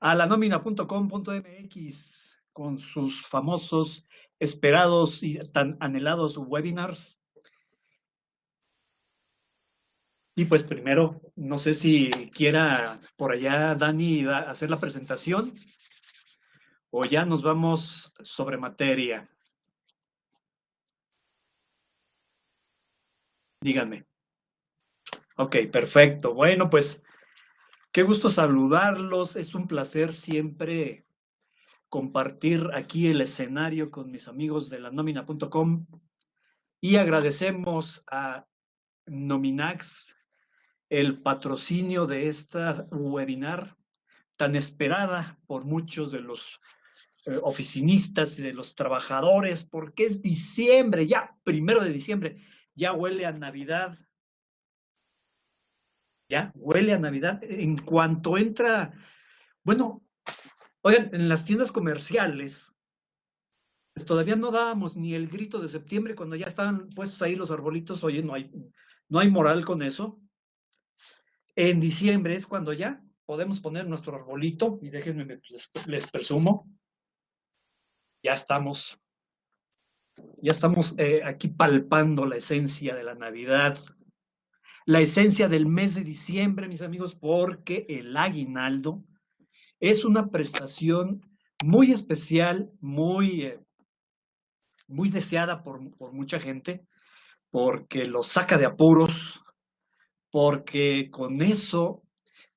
a lanomina.com.mx con sus famosos, esperados y tan anhelados webinars. Y pues primero, no sé si quiera por allá Dani hacer la presentación o ya nos vamos sobre materia. Díganme. Ok, perfecto. Bueno, pues qué gusto saludarlos. Es un placer siempre compartir aquí el escenario con mis amigos de lanomina.com y agradecemos a Nominax el patrocinio de esta webinar tan esperada por muchos de los oficinistas y de los trabajadores, porque es diciembre, ya, 1 de diciembre, ya huele a Navidad, ya huele a Navidad. En cuanto entra, bueno, oigan, en las tiendas comerciales, pues todavía no dábamos ni el grito de septiembre cuando ya estaban puestos ahí los arbolitos, oye, no hay moral con eso. En diciembre es cuando ya podemos poner nuestro arbolito y déjenme, les presumo, ya estamos, ya estamos aquí palpando la esencia de la Navidad, la esencia del mes de diciembre, mis amigos, porque el aguinaldo es una prestación muy especial, muy deseada por mucha gente, porque los saca de apuros, porque con eso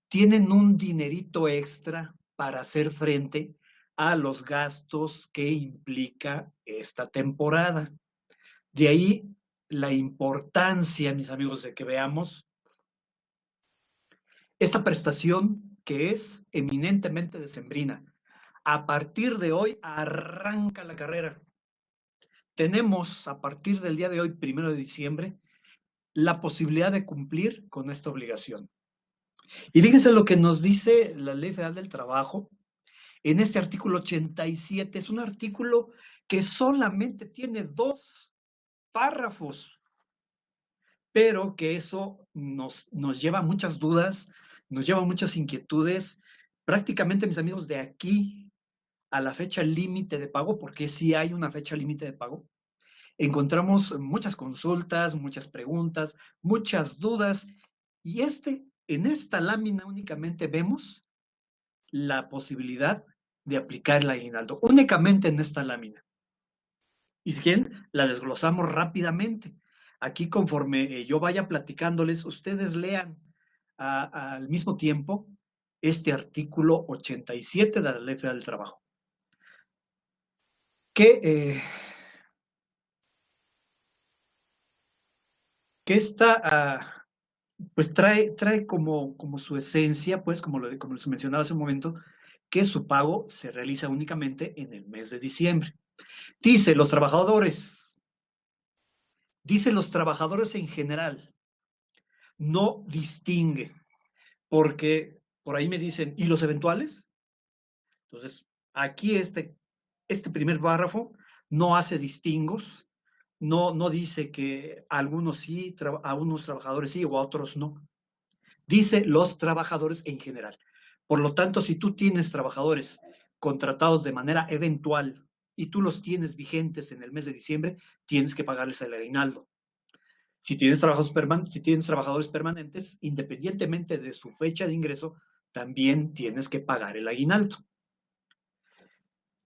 tienen un dinerito extra para hacer frente a los gastos que implica esta temporada. De ahí la importancia, mis amigos, de que veamos esta prestación que es eminentemente decembrina. A partir de hoy arranca la carrera. Tenemos a partir del día de hoy, 1 de diciembre, la posibilidad de cumplir con esta obligación. Y fíjense lo que nos dice la Ley Federal del Trabajo en este artículo 87. Es un artículo que solamente tiene 2 párrafos, pero que eso nos lleva a muchas dudas, nos lleva a muchas inquietudes. Prácticamente, mis amigos, de aquí a la fecha límite de pago, porque sí hay una fecha límite de pago, encontramos muchas consultas, muchas preguntas, muchas dudas, y en esta lámina únicamente vemos la posibilidad de aplicar el aguinaldo, únicamente en esta lámina. Y si quieren, la desglosamos rápidamente. Aquí, conforme yo vaya platicándoles, ustedes lean al mismo tiempo este artículo 87 de la Ley Federal del Trabajo, que, que esta, pues trae como su esencia, pues como les mencionaba hace un momento, que su pago se realiza únicamente en el mes de diciembre. Dice los trabajadores en general, no distingue, porque por ahí me dicen, ¿y los eventuales? Entonces, aquí este primer párrafo no hace distingos, no dice que a algunos sí, a unos trabajadores sí o a otros no. Dice los trabajadores en general. Por lo tanto, si tú tienes trabajadores contratados de manera eventual y tú los tienes vigentes en el mes de diciembre, tienes que pagarles el aguinaldo. Si tienes trabajadores permanentes, independientemente de su fecha de ingreso, también tienes que pagar el aguinaldo.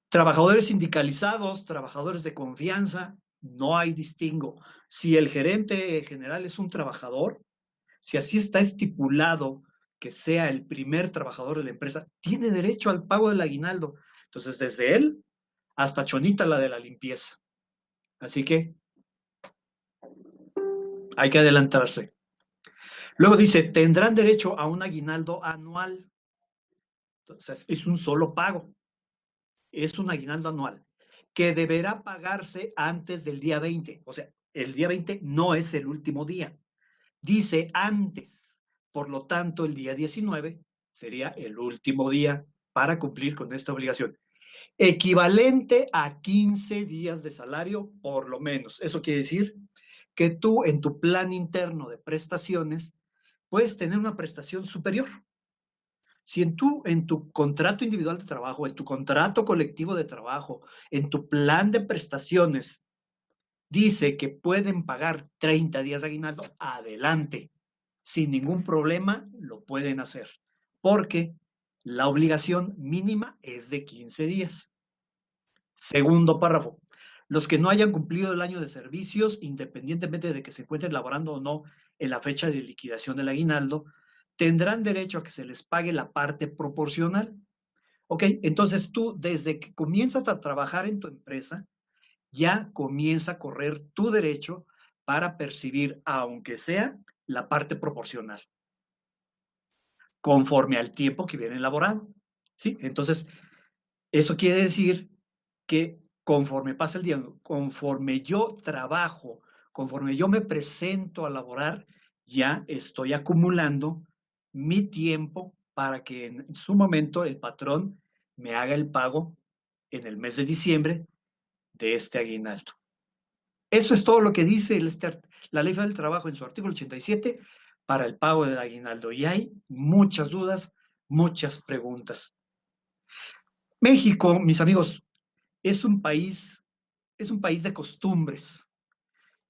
Trabajadores sindicalizados, trabajadores de confianza, no hay distingo. Si el gerente general es un trabajador, si así está estipulado que sea el primer trabajador de la empresa, tiene derecho al pago del aguinaldo. Entonces, desde él hasta Chonita, la de la limpieza. Así que hay que adelantarse. Luego dice, tendrán derecho a un aguinaldo anual. Entonces, es un solo pago. Es un aguinaldo anual que deberá pagarse antes del día 20. O sea, el día 20 no es el último día. Dice antes. Por lo tanto, el día 19 sería el último día para cumplir con esta obligación. Equivalente a 15 días de salario, por lo menos. Eso quiere decir que tú en tu plan interno de prestaciones puedes tener una prestación superior. Si en tu contrato individual de trabajo, en tu contrato colectivo de trabajo, en tu plan de prestaciones, dice que pueden pagar 30 días de aguinaldo, adelante. Sin ningún problema lo pueden hacer. Porque la obligación mínima es de 15 días. Segundo párrafo. Los que no hayan cumplido el año de servicios, independientemente de que se encuentren laborando o no en la fecha de liquidación del aguinaldo, tendrán derecho a que se les pague la parte proporcional. Ok, entonces tú desde que comienzas a trabajar en tu empresa, ya comienza a correr tu derecho para percibir, aunque sea, la parte proporcional, conforme al tiempo que viene elaborado. ¿Sí? Entonces, eso quiere decir que conforme pasa el día, conforme yo trabajo, conforme yo me presento a laborar, ya estoy acumulando mi tiempo para que en su momento el patrón me haga el pago en el mes de diciembre de este aguinaldo. Eso es todo lo que dice la Ley Federal del Trabajo en su artículo 87 para el pago del aguinaldo. Y hay muchas dudas, muchas preguntas. México, mis amigos, es un país de costumbres.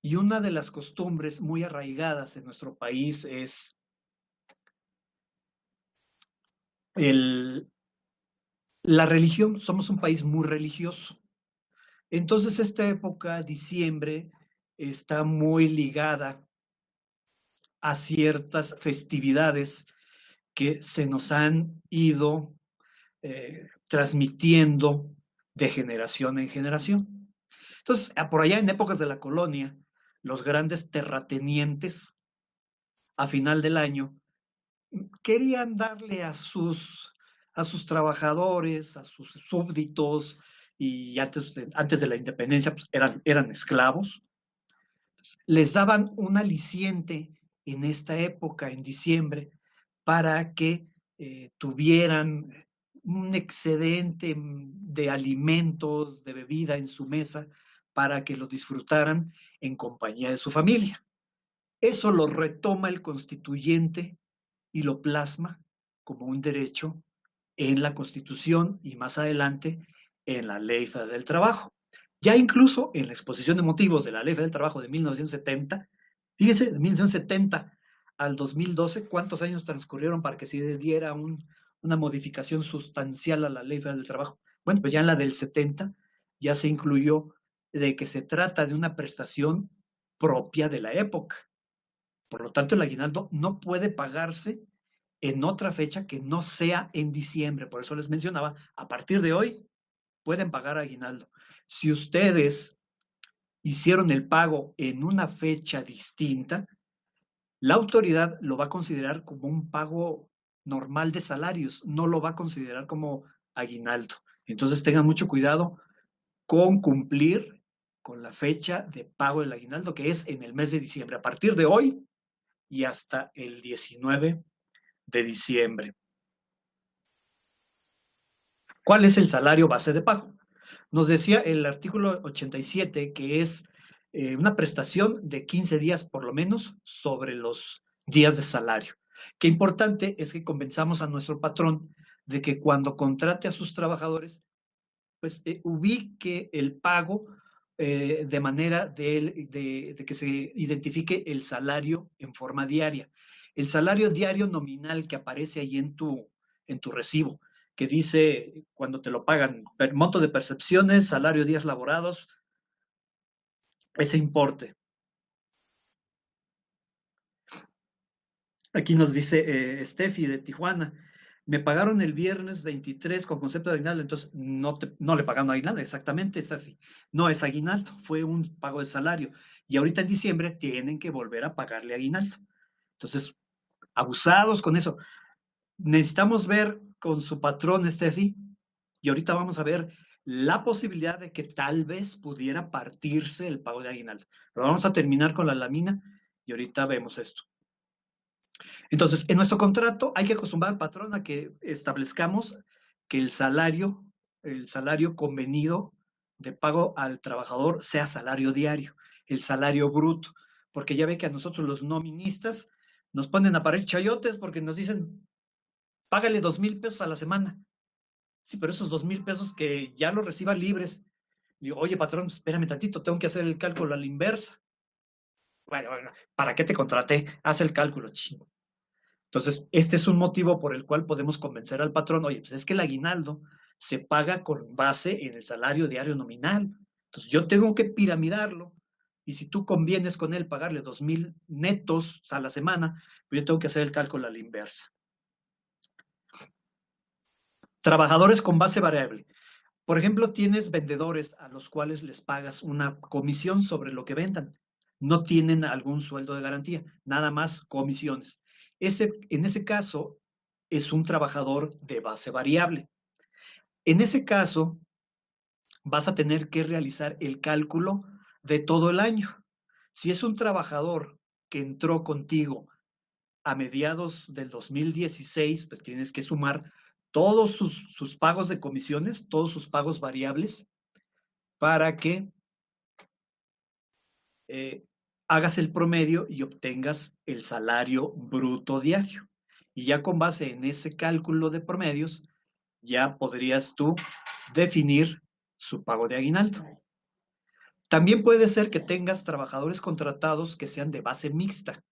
Y una de las costumbres muy arraigadas en nuestro país es la religión. Somos un país muy religioso. Entonces, esta época, diciembre, está muy ligada a ciertas festividades que se nos han ido transmitiendo de generación en generación. Entonces, por allá en épocas de la colonia, los grandes terratenientes a final del año querían darle a sus trabajadores, a sus súbditos, y antes de la independencia pues, eran esclavos, les daban un aliciente en esta época, en diciembre, para que tuvieran un excedente de alimentos, de bebida en su mesa, para que lo disfrutaran en compañía de su familia. Eso lo retoma el constituyente y lo plasma como un derecho en la Constitución y más adelante en la Ley Federal del Trabajo. Ya incluso en la exposición de motivos de la Ley Federal del Trabajo de 1970, fíjense, de 1970 al 2012, ¿cuántos años transcurrieron para que se diera una modificación sustancial a la Ley Federal del Trabajo? Bueno, pues ya en la del 70 ya se incluyó de que se trata de una prestación propia de la época. Por lo tanto, el aguinaldo no puede pagarse en otra fecha que no sea en diciembre. Por eso les mencionaba, a partir de hoy pueden pagar aguinaldo. Si ustedes hicieron el pago en una fecha distinta, la autoridad lo va a considerar como un pago normal de salarios, no lo va a considerar como aguinaldo. Entonces tengan mucho cuidado con cumplir con la fecha de pago del aguinaldo, que es en el mes de diciembre, a partir de hoy y hasta el 19 de diciembre. ¿Cuál es el salario base de pago? Nos decía el artículo 87 que es una prestación de 15 días por lo menos sobre los días de salario. Qué importante es que convenzamos a nuestro patrón de que cuando contrate a sus trabajadores, pues ubique el pago de manera de que se identifique el salario en forma diaria. El salario diario nominal que aparece ahí en tu recibo, que dice cuando te lo pagan, monto de percepciones, salario días laborados, ese importe. Aquí nos dice Steffi de Tijuana, me pagaron el viernes 23 con concepto de aguinaldo, entonces no le pagaron aguinaldo, exactamente, Steffi. No es aguinaldo, fue un pago de salario. Y ahorita en diciembre tienen que volver a pagarle aguinaldo. Entonces, abusados con eso. Necesitamos ver con su patrón, Steffi, y ahorita vamos a ver la posibilidad de que tal vez pudiera partirse el pago de aguinaldo. Pero vamos a terminar con la lámina y ahorita vemos esto. Entonces, en nuestro contrato hay que acostumbrar al patrón a que establezcamos que el salario convenido de pago al trabajador sea salario diario, el salario bruto, porque ya ve que a nosotros los noministas nos ponen a parir chayotes porque nos dicen págale 2,000 pesos a la semana. Sí, pero esos 2,000 pesos que ya los reciba libres. Digo, oye, patrón, espérame tantito, tengo que hacer el cálculo a la inversa. Bueno, ¿para qué te contraté? Haz el cálculo, chingo. Entonces, este es un motivo por el cual podemos convencer al patrón, oye, pues es que el aguinaldo se paga con base en el salario diario nominal. Entonces, yo tengo que piramidarlo. Y si tú convienes con él pagarle 2,000 netos a la semana, pues yo tengo que hacer el cálculo a la inversa. Trabajadores con base variable. Por ejemplo, tienes vendedores a los cuales les pagas una comisión sobre lo que vendan. No tienen algún sueldo de garantía, nada más comisiones. En ese caso, es un trabajador de base variable. En ese caso, vas a tener que realizar el cálculo de todo el año. Si es un trabajador que entró contigo a mediados del 2016, pues tienes que sumar todos sus pagos de comisiones, todos sus pagos variables, para que hagas el promedio y obtengas el salario bruto diario. Y ya con base en ese cálculo de promedios, ya podrías tú definir su pago de aguinaldo. También puede ser que tengas trabajadores contratados que sean de base mixta.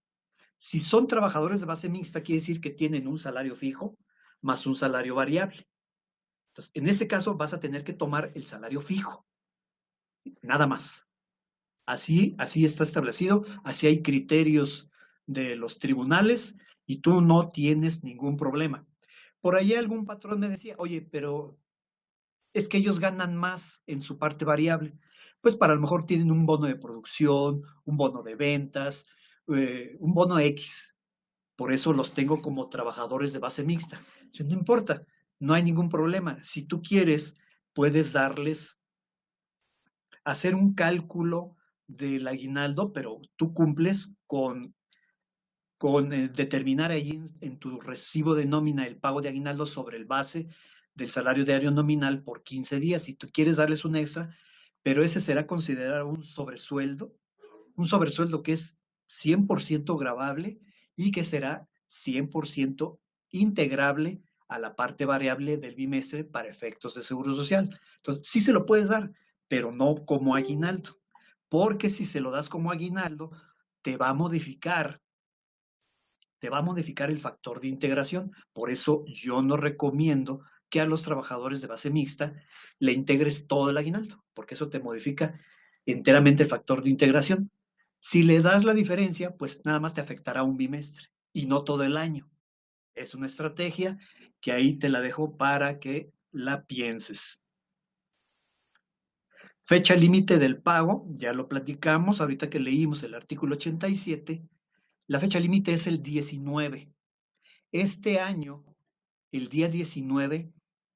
Si son trabajadores de base mixta, quiere decir que tienen un salario fijo más un salario variable. Entonces, en ese caso vas a tener que tomar el salario fijo, nada más. Así está establecido, así hay criterios de los tribunales y tú no tienes ningún problema. Por ahí algún patrón me decía, oye, pero es que ellos ganan más en su parte variable. Pues para lo mejor tienen un bono de producción, un bono de ventas, un bono X. Por eso los tengo como trabajadores de base mixta. No importa, no hay ningún problema. Si tú quieres, puedes darles, hacer un cálculo del aguinaldo, pero tú cumples con determinar ahí en tu recibo de nómina el pago de aguinaldo sobre el base del salario diario nominal por 15 días. Si tú quieres darles un extra, pero ese será considerado un sobresueldo que es 100% gravable y que será 100% integrable a la parte variable del bimestre para efectos de seguro social. Entonces, sí se lo puedes dar, pero no como aguinaldo, porque si se lo das como aguinaldo, te va a modificar el factor de integración. Por eso yo no recomiendo que a los trabajadores de base mixta le integres todo el aguinaldo, porque eso te modifica enteramente el factor de integración. Si le das la diferencia, pues nada más te afectará un bimestre y no todo el año. Es una estrategia que ahí te la dejo para que la pienses. Fecha límite del pago, ya lo platicamos, ahorita que leímos el artículo 87, la fecha límite es el 19. Este año, el día 19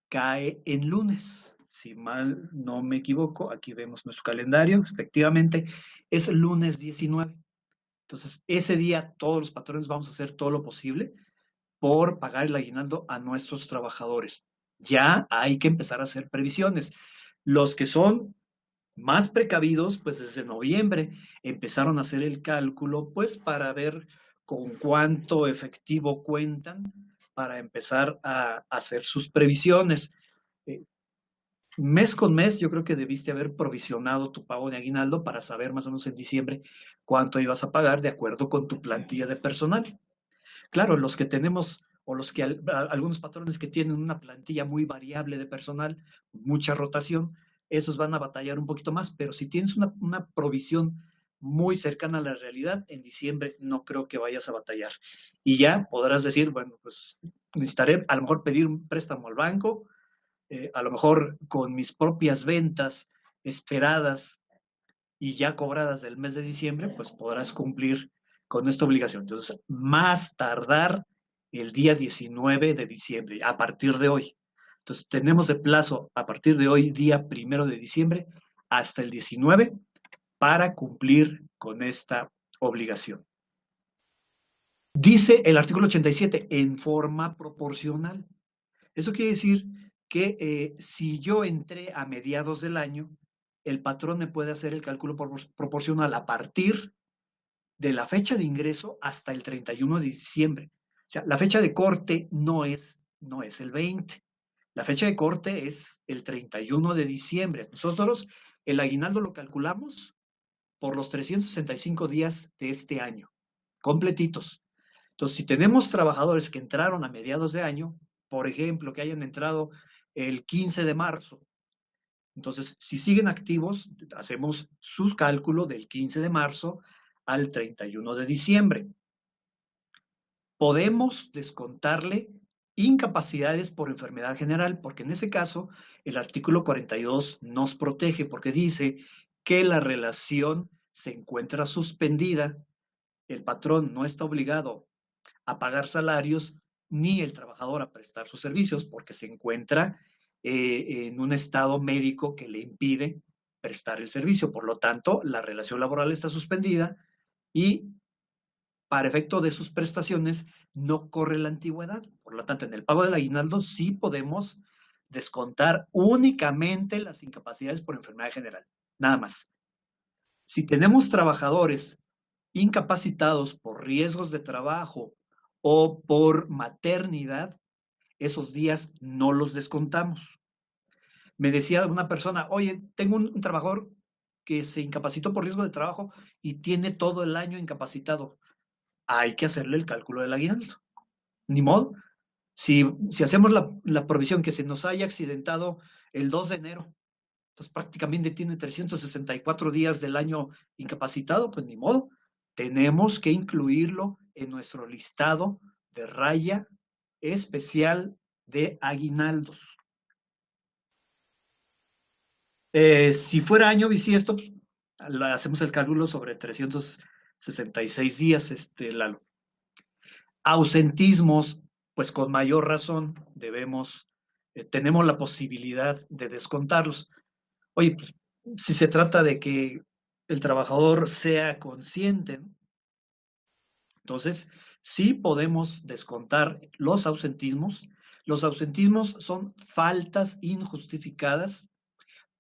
cae en lunes. Si mal no me equivoco, aquí vemos nuestro calendario, efectivamente, es lunes 19. Entonces, ese día todos los patrones vamos a hacer todo lo posible por pagar el aguinaldo a nuestros trabajadores. Ya hay que empezar a hacer previsiones. Los que son más precavidos, pues desde noviembre empezaron a hacer el cálculo, pues para ver con cuánto efectivo cuentan para empezar a hacer sus previsiones. Mes con mes, yo creo que debiste haber provisionado tu pago de aguinaldo para saber más o menos en diciembre cuánto ibas a pagar de acuerdo con tu plantilla de personal. Claro, los que tenemos o los que algunos patrones que tienen una plantilla muy variable de personal, mucha rotación, esos van a batallar un poquito más, pero si tienes una provisión muy cercana a la realidad, en diciembre no creo que vayas a batallar. Y ya podrás decir, bueno, pues necesitaré a lo mejor pedir un préstamo al banco, a lo mejor con mis propias ventas esperadas y ya cobradas del mes de diciembre, pues podrás cumplir con esta obligación. Entonces, más tardar el día 19 de diciembre, a partir de hoy. Entonces, tenemos de plazo a partir de hoy, día 1 de diciembre, hasta el 19 para cumplir con esta obligación. Dice el artículo 87, en forma proporcional. Eso quiere decir que si yo entré a mediados del año, el patrón me puede hacer el cálculo proporcional a partir de la fecha de ingreso hasta el 31 de diciembre. O sea, la fecha de corte no es no es el 20. La fecha de corte es el 31 de diciembre. Nosotros el aguinaldo lo calculamos por los 365 días de este año, completitos. Entonces, si tenemos trabajadores que entraron a mediados de año, por ejemplo, que hayan entrado el 15 de marzo, entonces, si siguen activos, hacemos su cálculo del 15 de marzo al 31 de diciembre. Podemos descontarle incapacidades por enfermedad general, porque en ese caso el artículo 42 nos protege, porque dice que la relación se encuentra suspendida, el patrón no está obligado a pagar salarios, ni el trabajador a prestar sus servicios, porque se encuentra en un estado médico que le impide prestar el servicio. Por lo tanto, la relación laboral está suspendida y para efecto de sus prestaciones no corre la antigüedad. Por lo tanto, en el pago del aguinaldo sí podemos descontar únicamente las incapacidades por enfermedad general, nada más. Si tenemos trabajadores incapacitados por riesgos de trabajo o por maternidad, esos días no los descontamos. Me decía una persona, oye, tengo un trabajador que se incapacitó por riesgo de trabajo y tiene todo el año incapacitado. Hay que hacerle el cálculo del aguinaldo. Ni modo. Si hacemos la provisión que se nos haya accidentado el 2 de enero, entonces prácticamente tiene 364 días del año incapacitado, pues ni modo. Tenemos que incluirlo en nuestro listado de raya especial de aguinaldos. Si fuera año bisiesto, pues, hacemos el cálculo sobre 366 días, Lalo. Ausentismos, pues con mayor razón tenemos la posibilidad de descontarlos. Oye, pues si se trata de que el trabajador sea consciente, ¿no? Entonces sí podemos descontar los ausentismos. Los ausentismos son faltas injustificadas,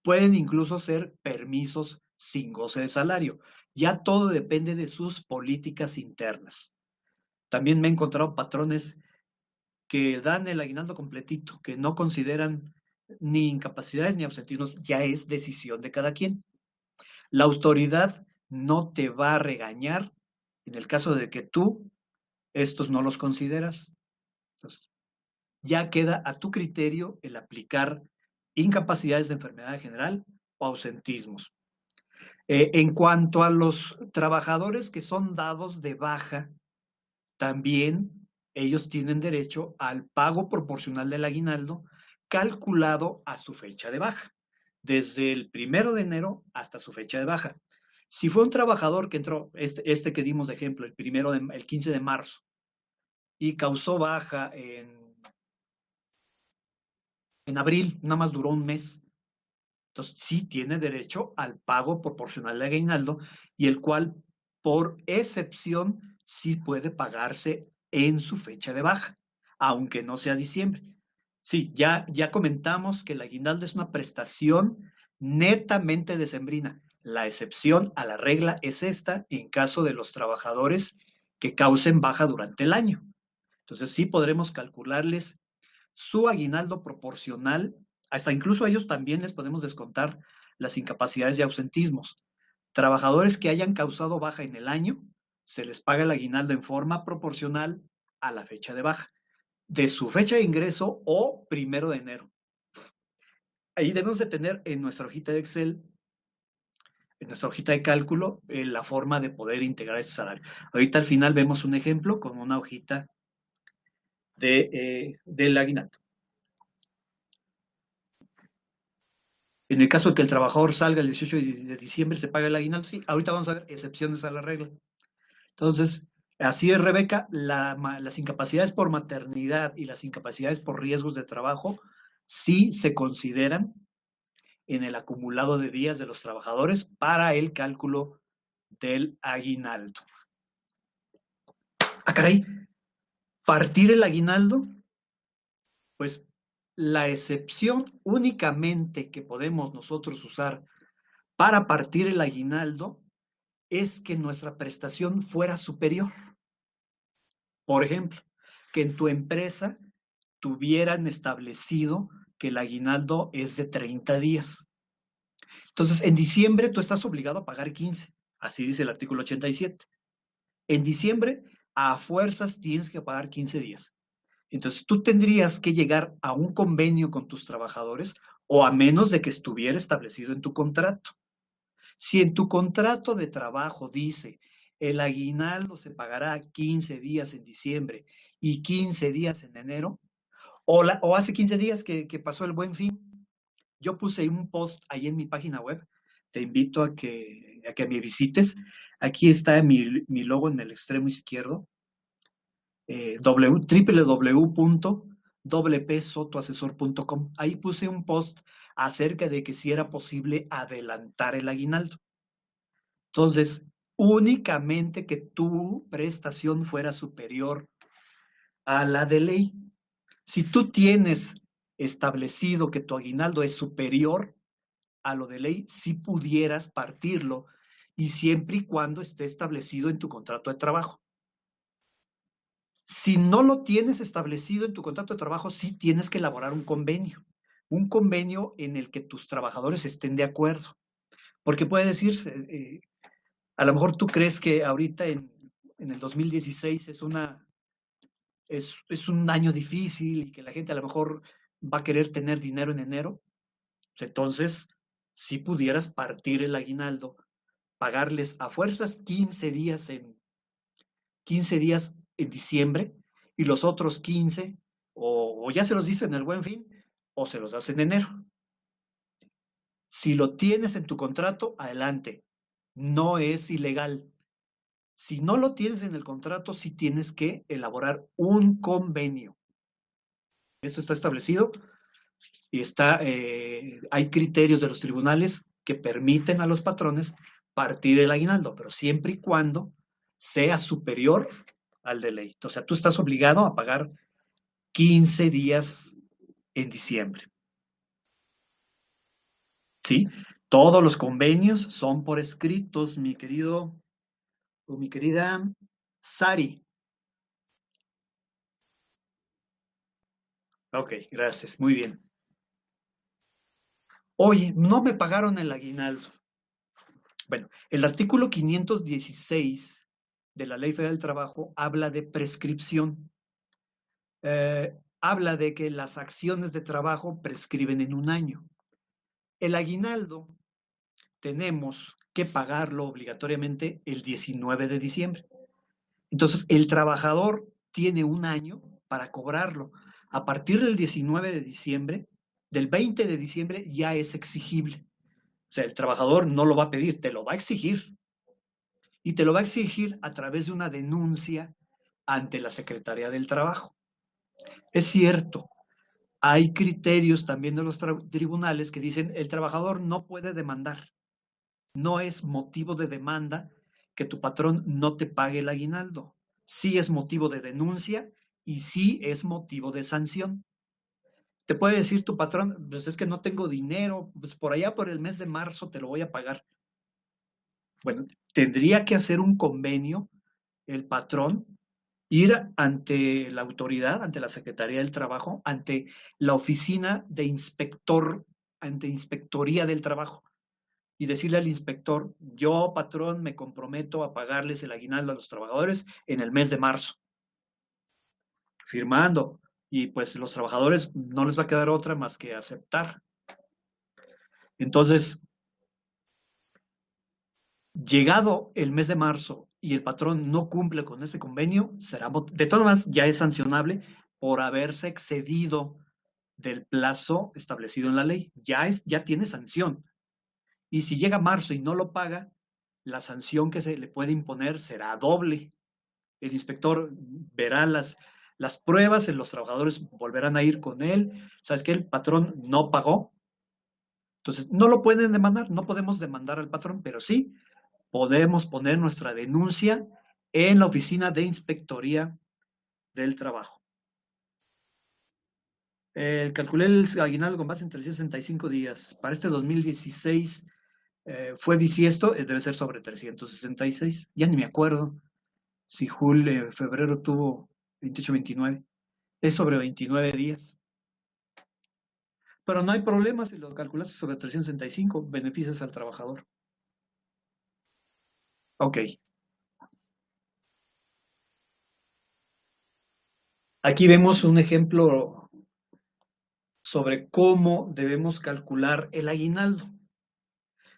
pueden incluso ser permisos sin goce de salario. Ya todo depende de sus políticas internas. También me he encontrado patrones que dan el aguinaldo completito, que no consideran ni incapacidades ni ausentismos, ya es decisión de cada quien. La autoridad no te va a regañar en el caso de que tú estos no los consideras. Entonces, ya queda a tu criterio el aplicar incapacidades de enfermedad general o ausentismos. En cuanto a los trabajadores que son dados de baja, también ellos tienen derecho al pago proporcional del aguinaldo calculado a su fecha de baja, desde el 1 de enero hasta su fecha de baja. Si fue un trabajador que entró, que dimos de ejemplo, el 15 de marzo, y causó baja en abril, nada más duró un mes, entonces sí tiene derecho al pago proporcional de aguinaldo, y el cual, por excepción, sí puede pagarse en su fecha de baja, aunque no sea diciembre. Sí, ya comentamos que el aguinaldo es una prestación netamente decembrina. La excepción a la regla es esta en caso de los trabajadores que causen baja durante el año. Entonces sí podremos calcularles su aguinaldo proporcional, hasta incluso a ellos también les podemos descontar las incapacidades y ausentismos. Trabajadores que hayan causado baja en el año, se les paga el aguinaldo en forma proporcional a la fecha de baja, de su fecha de ingreso o 1 de enero. Ahí debemos de tener en nuestra hojita de Excel, en nuestra hojita de cálculo, la forma de poder integrar ese salario. Ahorita al final vemos un ejemplo con una hojita del aguinaldo. En el caso de que el trabajador salga el 18 de diciembre, se paga el aguinaldo. Sí, ahorita vamos a ver excepciones a la regla. Entonces, así es, Rebeca, las incapacidades por maternidad y las incapacidades por riesgos de trabajo sí se consideran en el acumulado de días de los trabajadores para el cálculo del aguinaldo. Ah, caray, partir el aguinaldo, pues la excepción únicamente que podemos nosotros usar para partir el aguinaldo es que nuestra prestación fuera superior. Por ejemplo, que en tu empresa tuvieran establecido que el aguinaldo es de 30 días. Entonces, en diciembre tú estás obligado a pagar 15. Así dice el artículo 87. En diciembre, a fuerzas tienes que pagar 15 días. Entonces, tú tendrías que llegar a un convenio con tus trabajadores o a menos de que estuviera establecido en tu contrato. Si en tu contrato de trabajo dice el aguinaldo se pagará 15 días en diciembre y 15 días en enero, o hace 15 días que pasó el Buen Fin, yo puse un post ahí en mi página web, te invito a que me visites. Aquí está mi logo en el extremo izquierdo, www.wpsotoasesor.com. Ahí puse un post acerca de que si era posible adelantar el aguinaldo. Entonces, únicamente que tu prestación fuera superior a la de ley. Si tú tienes establecido que tu aguinaldo es superior a lo de ley, sí pudieras partirlo y siempre y cuando esté establecido en tu contrato de trabajo. Si no lo tienes establecido en tu contrato de trabajo, sí tienes que elaborar un convenio en el que tus trabajadores estén de acuerdo. Porque puede decirse, a lo mejor tú crees que ahorita en el 2016 es un año difícil y que la gente a lo mejor va a querer tener dinero en enero. Entonces, si pudieras partir el aguinaldo, pagarles a fuerzas 15 días en diciembre y los otros 15 o ya se los dicen en el Buen Fin o se los das en enero. Si lo tienes en tu contrato, adelante. No es ilegal. Si no lo tienes en el contrato, sí tienes que elaborar un convenio. Eso está establecido y hay criterios de los tribunales que permiten a los patrones partir el aguinaldo, pero siempre y cuando sea superior al de ley. O sea, tú estás obligado a pagar 15 días en diciembre. ¿Sí? Todos los convenios son por escritos, mi querido o mi querida Sari. Ok, gracias, muy bien. Oye, no me pagaron el aguinaldo. Bueno, el artículo 516 de la Ley Federal del Trabajo habla de prescripción. Habla de que las acciones de trabajo prescriben en un año. El aguinaldo tenemos que pagarlo obligatoriamente el 19 de diciembre. Entonces, el trabajador tiene un año para cobrarlo. A partir del 19 de diciembre, del 20 de diciembre, ya es exigible. O sea, el trabajador no lo va a pedir, te lo va a exigir. Y te lo va a exigir a través de una denuncia ante la Secretaría del Trabajo. Es cierto, hay criterios también de los tribunales que dicen el trabajador no puede demandar. No es motivo de demanda que tu patrón no te pague el aguinaldo. Sí es motivo de denuncia y sí es motivo de sanción. Te puede decir tu patrón, pues es que no tengo dinero, pues por allá por el mes de marzo te lo voy a pagar. Bueno, tendría que hacer un convenio el patrón, ir ante la autoridad, ante la Secretaría del Trabajo, ante la oficina de inspector, ante Inspectoría del Trabajo, y decirle al inspector, yo, patrón, me comprometo a pagarles el aguinaldo a los trabajadores en el mes de marzo. Firmando. Y pues los trabajadores no les va a quedar otra más que aceptar. Entonces, llegado el mes de marzo y el patrón no cumple con ese convenio, de todas maneras ya es sancionable por haberse excedido del plazo establecido en la ley. Ya tiene sanción. Y si llega marzo y no lo paga, la sanción que se le puede imponer será doble. El inspector verá las pruebas, los trabajadores volverán a ir con él. ¿Sabes qué? El patrón no pagó. Entonces, no lo pueden demandar, no podemos demandar al patrón, pero sí podemos poner nuestra denuncia en la oficina de inspectoría del trabajo. Calculé el aguinaldo con base en 365 días. Para este 2016 fue bisiesto, debe ser sobre 366. Ya ni me acuerdo si febrero tuvo 28, 29. Es sobre 29 días. Pero no hay problema si lo calculas sobre 365, beneficias al trabajador. Ok. Aquí vemos un ejemplo sobre cómo debemos calcular el aguinaldo.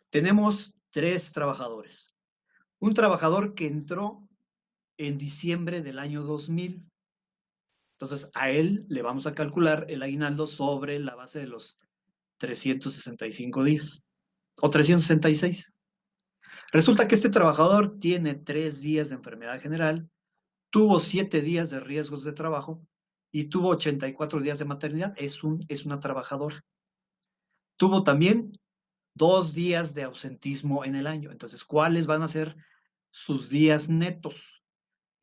Tenemos 3 trabajadores. Un trabajador que entró en diciembre del año 2000. Entonces, a él le vamos a calcular el aguinaldo sobre la base de los 365 días o 366. Resulta que este trabajador tiene 3 días de enfermedad general, tuvo 7 días de riesgos de trabajo y tuvo 84 días de maternidad. Es una trabajadora. Tuvo también 2 días de ausentismo en el año. Entonces, ¿cuáles van a ser sus días netos?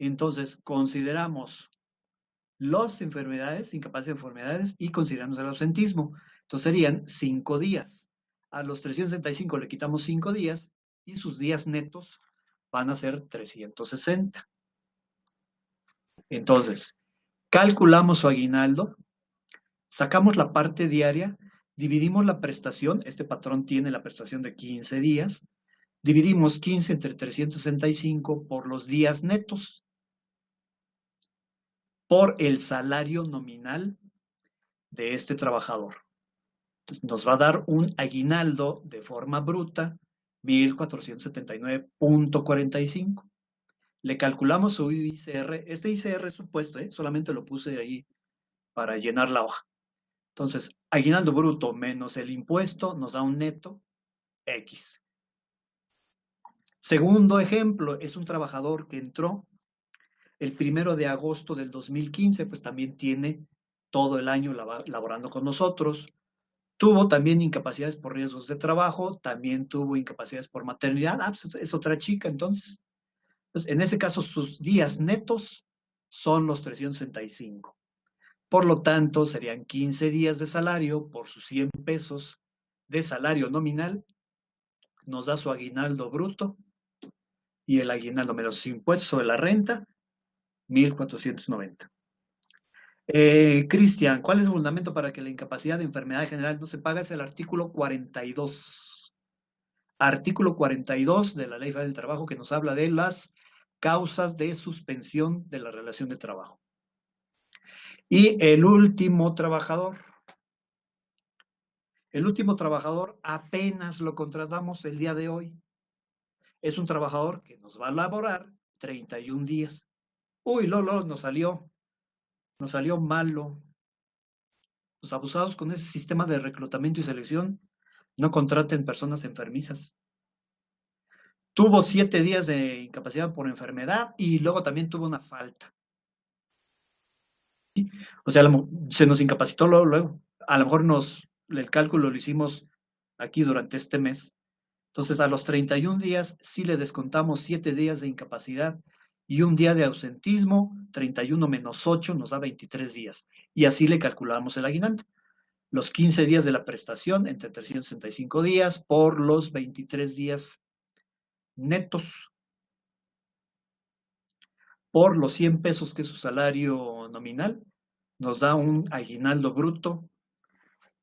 Entonces, consideramos las enfermedades, incapacidad de enfermedades y consideramos el ausentismo. Entonces serían 5 días. A los 365 le quitamos 5 días y sus días netos van a ser 360. Entonces, calculamos su aguinaldo, sacamos la parte diaria, dividimos la prestación, este patrón tiene la prestación de 15 días, dividimos 15 entre 365 por los días netos, por el salario nominal de este trabajador. Entonces, nos va a dar un aguinaldo de forma bruta, 1,479.45. Le calculamos su ICR. Este ICR es supuesto, solamente lo puse ahí para llenar la hoja. Entonces, aguinaldo bruto menos el impuesto nos da un neto X. Segundo ejemplo, es un trabajador que entró el 1 de agosto del 2015, pues también tiene todo el año laborando con nosotros. Tuvo también incapacidades por riesgos de trabajo, también tuvo incapacidades por maternidad. Pues es otra chica, entonces. Entonces, en ese caso, sus días netos son los 365. Por lo tanto, serían 15 días de salario por sus 100 pesos de salario nominal. Nos da su aguinaldo bruto y el aguinaldo menos su impuesto sobre la renta, 1,490. Cristian, ¿cuál es el fundamento para que la incapacidad de enfermedad general no se pague? Es el artículo 42. Artículo 42 de la Ley Federal del Trabajo, que nos habla de las causas de suspensión de la relación de trabajo. Y el último trabajador apenas lo contratamos el día de hoy. Es un trabajador que nos va a laborar 31 días. Uy, Lolo, nos salió malo. Los abusados con ese sistema de reclutamiento y selección no contraten personas enfermizas. Tuvo 7 días de incapacidad por enfermedad y luego también tuvo una falta. O sea, se nos incapacitó luego. A lo mejor el cálculo lo hicimos aquí durante este mes. Entonces, a los 31 días sí le descontamos 7 días de incapacidad y un día de ausentismo, 31 menos 8 nos da 23 días. Y así le calculamos el aguinaldo. Los 15 días de la prestación entre 365 días por los 23 días netos por los 100 pesos que es su salario nominal, nos da un aguinaldo bruto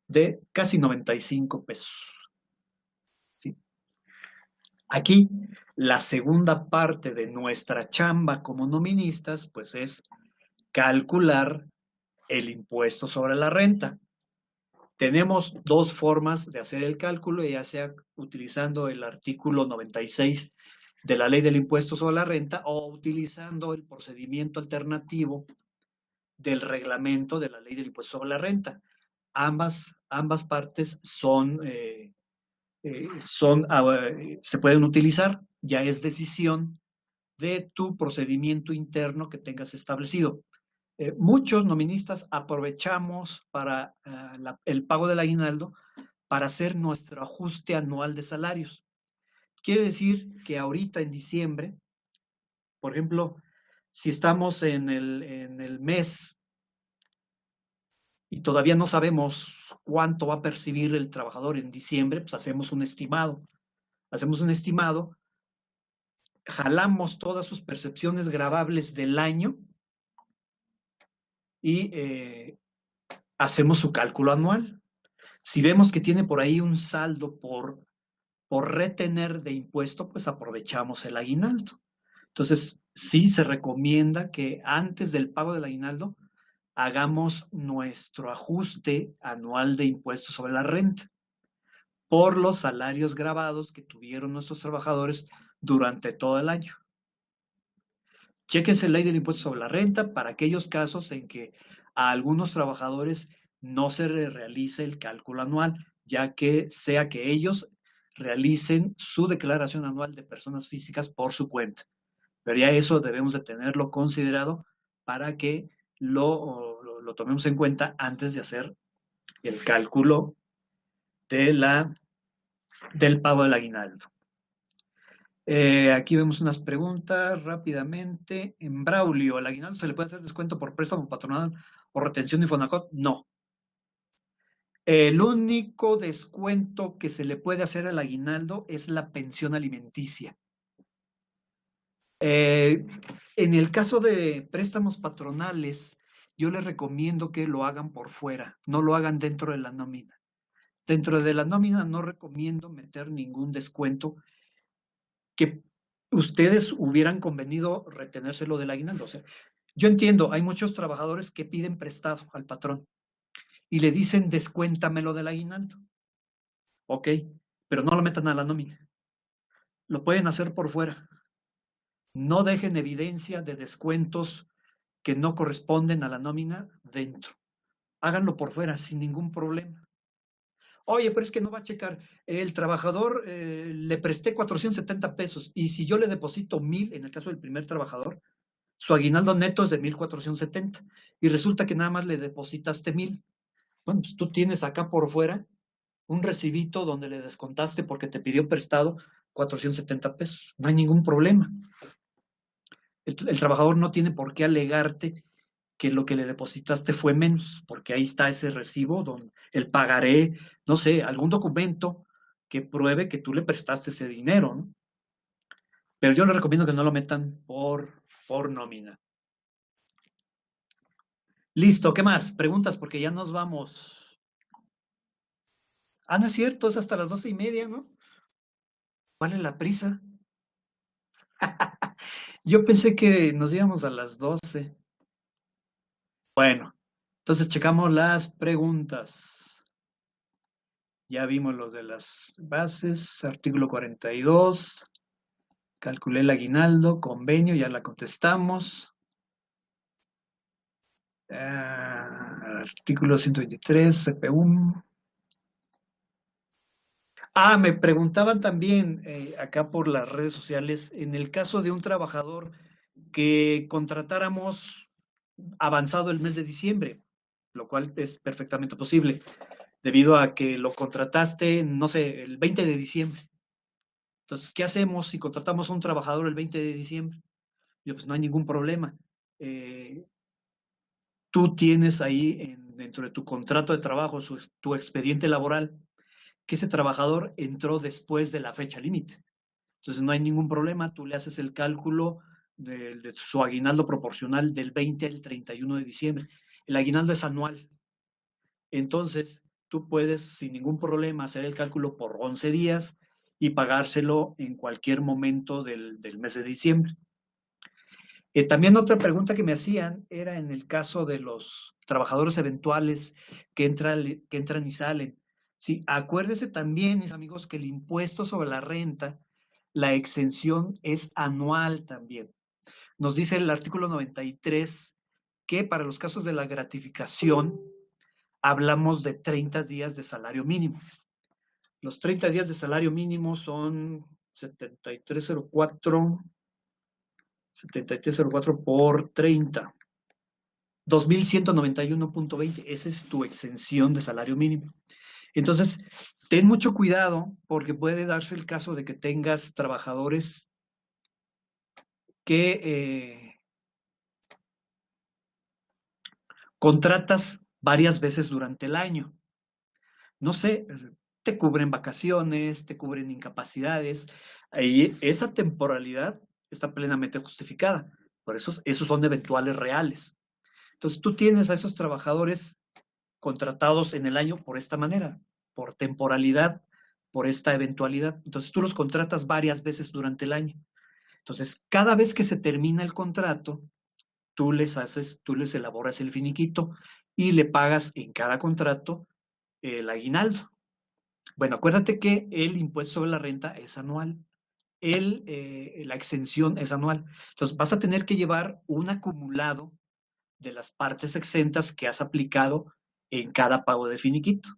de casi 95 pesos. ¿Sí? Aquí, la segunda parte de nuestra chamba como noministas, pues es calcular el impuesto sobre la renta. Tenemos 2 formas de hacer el cálculo, ya sea utilizando el artículo 96 de la Ley del Impuesto sobre la Renta o utilizando el procedimiento alternativo del reglamento de la Ley del Impuesto sobre la Renta. Ambas partes se pueden utilizar, ya es decisión de tu procedimiento interno que tengas establecido. Muchos noministas aprovechamos para el pago del aguinaldo para hacer nuestro ajuste anual de salarios. Quiere decir que ahorita en diciembre, por ejemplo, si estamos en el mes y todavía no sabemos cuánto va a percibir el trabajador en diciembre, pues hacemos un estimado. Jalamos todas sus percepciones gravables del año y hacemos su cálculo anual. Si vemos que tiene por ahí un saldo por retener de impuesto, pues aprovechamos el aguinaldo. Entonces, sí se recomienda que antes del pago del aguinaldo hagamos nuestro ajuste anual de impuestos sobre la renta por los salarios grabados que tuvieron nuestros trabajadores durante todo el año. Chéquense la ley del impuesto sobre la renta para aquellos casos en que a algunos trabajadores no se les realice el cálculo anual, ya que sea que ellos realicen su declaración anual de personas físicas por su cuenta. Pero ya eso debemos de tenerlo considerado para que lo tomemos en cuenta antes de hacer el cálculo del pago del aguinaldo. Aquí vemos unas preguntas rápidamente. En Braulio, ¿el aguinaldo se le puede hacer descuento por préstamo patronal o retención de Fonacot? No. El único descuento que se le puede hacer al aguinaldo es la pensión alimenticia. En el caso de préstamos patronales, yo les recomiendo que lo hagan por fuera, no lo hagan dentro de la nómina. Dentro de la nómina no recomiendo meter ningún descuento que ustedes hubieran convenido retenérselo del aguinaldo. O sea, yo entiendo, hay muchos trabajadores que piden prestado al patrón y le dicen descuéntamelo del aguinaldo. Ok, pero no lo metan a la nómina. Lo pueden hacer por fuera. No dejen evidencia de descuentos que no corresponden a la nómina dentro. Háganlo por fuera sin ningún problema. Oye, pero es que no va a checar. El trabajador le presté 470 pesos y si yo le deposito 1,000, en el caso del primer trabajador, su aguinaldo neto es de 1,470 y resulta que nada más le depositaste 1,000. Bueno, pues tú tienes acá por fuera un recibito donde le descontaste porque te pidió prestado 470 pesos. No hay ningún problema. El trabajador no tiene por qué alegarte que lo que le depositaste fue menos, porque ahí está ese recibo, donde el pagaré, no sé, algún documento que pruebe que tú le prestaste ese dinero, ¿no? Pero yo les recomiendo que no lo metan por nómina. Listo, ¿qué más? Preguntas, porque ya nos vamos. Ah, no es cierto, es hasta las 12:30, ¿no? ¿Cuál es la prisa? Yo pensé que nos íbamos a las 12. Bueno, entonces checamos las preguntas. Ya vimos los de las bases, artículo 42. Calculé el aguinaldo, convenio, ya la contestamos. Artículo 123, CP1. Me preguntaban también acá por las redes sociales, en el caso de un trabajador que contratáramos avanzado el mes de diciembre, lo cual es perfectamente posible, debido a que lo contrataste, no sé, el 20 de diciembre. Entonces, ¿qué hacemos si contratamos a un trabajador el 20 de diciembre? Yo, pues no hay ningún problema. Tú tienes ahí dentro de tu contrato de trabajo, tu expediente laboral, que ese trabajador entró después de la fecha límite. Entonces no hay ningún problema, tú le haces el cálculo de su aguinaldo proporcional del 20 al 31 de diciembre. El aguinaldo es anual. Entonces tú puedes sin ningún problema hacer el cálculo por 11 días y pagárselo en cualquier momento del mes de diciembre. También otra pregunta que me hacían era en el caso de los trabajadores eventuales que entran y salen. Sí, acuérdese también, mis amigos, que el impuesto sobre la renta, la exención es anual también. Nos dice el artículo 93 que para los casos de la gratificación hablamos de 30 días de salario mínimo. Los 30 días de salario mínimo son 7304 por 30. 2,191.20. Esa es tu exención de salario mínimo. Entonces, ten mucho cuidado porque puede darse el caso de que tengas trabajadores que contratas varias veces durante el año. No sé, te cubren vacaciones, te cubren incapacidades. Ahí esa temporalidad está plenamente justificada. Por eso, esos son eventuales reales. Entonces tú tienes a esos trabajadores contratados en el año por esta manera, por temporalidad, por esta eventualidad. Entonces tú los contratas varias veces durante el año. Entonces, cada vez que se termina el contrato, tú les elaboras el finiquito y le pagas en cada contrato el aguinaldo. Bueno, acuérdate que el impuesto sobre la renta es anual, la exención es anual. Entonces, vas a tener que llevar un acumulado de las partes exentas que has aplicado en cada pago de finiquito,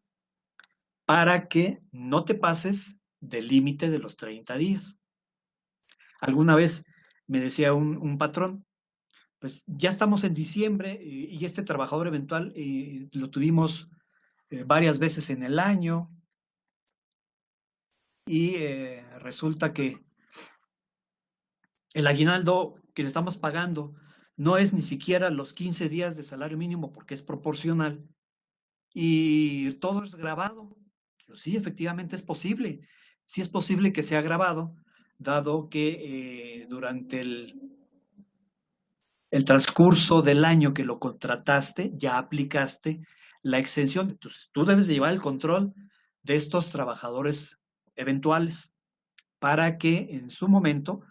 para que no te pases del límite de los 30 días. Alguna vez me decía un patrón, pues ya estamos en diciembre y este trabajador eventual lo tuvimos varias veces en el año y resulta que el aguinaldo que le estamos pagando no es ni siquiera los 15 días de salario mínimo porque es proporcional y todo es grabado. Pero sí, efectivamente es posible. Sí es posible que sea grabado, dado que durante el transcurso del año que lo contrataste, ya aplicaste la exención. Entonces, tú debes de llevar el control de estos trabajadores eventuales para que en su momento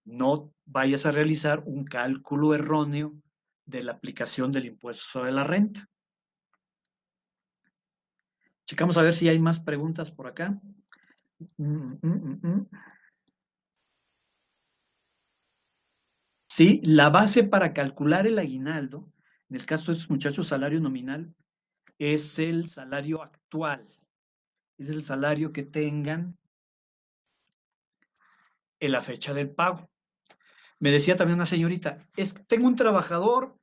no vayas a realizar un cálculo erróneo de la aplicación del impuesto sobre la renta. Checamos a ver si hay más preguntas por acá. Sí, la base para calcular el aguinaldo, en el caso de estos muchachos, salario nominal, es el salario actual, es el salario que tengan en la fecha del pago. Me decía también una señorita, tengo un trabajador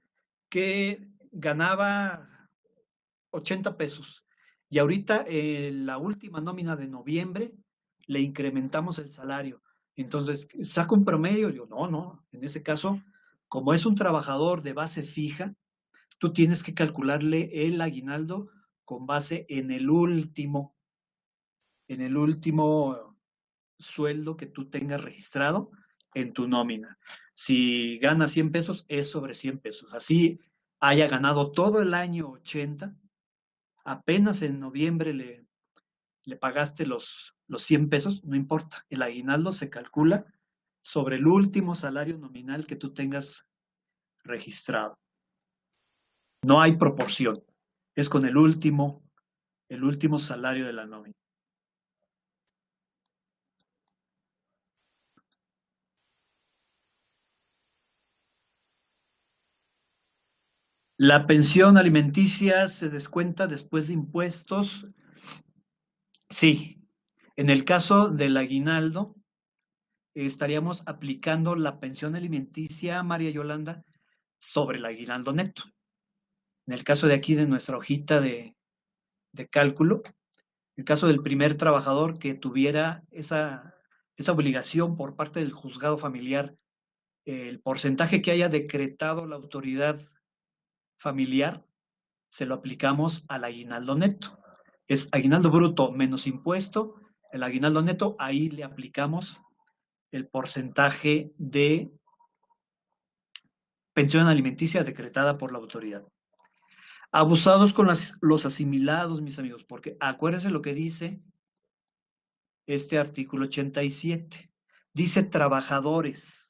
que ganaba 80 pesos y ahorita en la última nómina de noviembre le incrementamos el salario. Entonces, saco un promedio y digo, no, en ese caso, como es un trabajador de base fija, tú tienes que calcularle el aguinaldo con base en el último sueldo que tú tengas registrado en tu nómina. Si gana 100 pesos, es sobre 100 pesos. Así haya ganado todo el año 80, apenas en noviembre le pagaste los 100 pesos, no importa. El aguinaldo se calcula sobre el último salario nominal que tú tengas registrado. No hay proporción. Es con el último salario de la nómina. La pensión alimenticia se descuenta después de impuestos. Sí, en el caso del aguinaldo, estaríamos aplicando la pensión alimenticia, María Yolanda, sobre el aguinaldo neto. En el caso de aquí de nuestra hojita de cálculo, en el caso del primer trabajador que tuviera esa obligación por parte del juzgado familiar, el porcentaje que haya decretado la autoridad familiar, se lo aplicamos al aguinaldo neto. Es aguinaldo bruto menos impuesto, el aguinaldo neto, ahí le aplicamos el porcentaje de pensión alimenticia decretada por la autoridad. Abusados con los asimilados, mis amigos, porque acuérdense lo que dice este artículo 87. Dice trabajadores.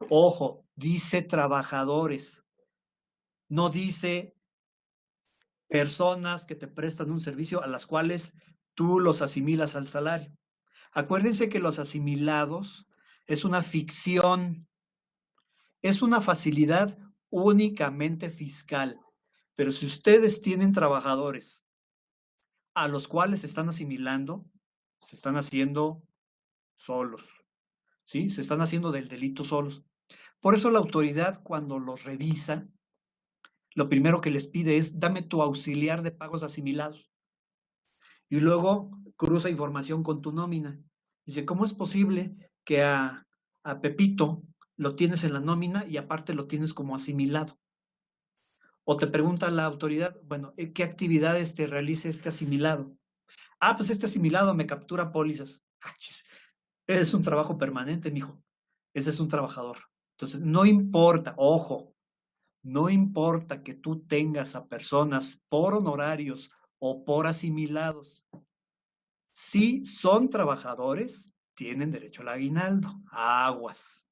Ojo, dice trabajadores. No dice personas que te prestan un servicio a las cuales tú los asimilas al salario. Acuérdense que los asimilados es una ficción, es una facilidad únicamente fiscal. Pero si ustedes tienen trabajadores a los cuales se están asimilando, se están haciendo solos, ¿sí? Se están haciendo del delito solos. Por eso la autoridad, cuando los revisa, lo primero que les pide es, dame tu auxiliar de pagos asimilados. Y luego cruza información con tu nómina. Dice, ¿cómo es posible que a Pepito lo tienes en la nómina y aparte lo tienes como asimilado? O te pregunta la autoridad, bueno, ¿qué actividades te realiza este asimilado? Ah, pues este asimilado me captura pólizas. Ese es un trabajo permanente, mijo. Ese es un trabajador. Entonces, no importa, ojo, no importa que tú tengas a personas por honorarios o por asimilados, si son trabajadores, tienen derecho al aguinaldo. Aguas,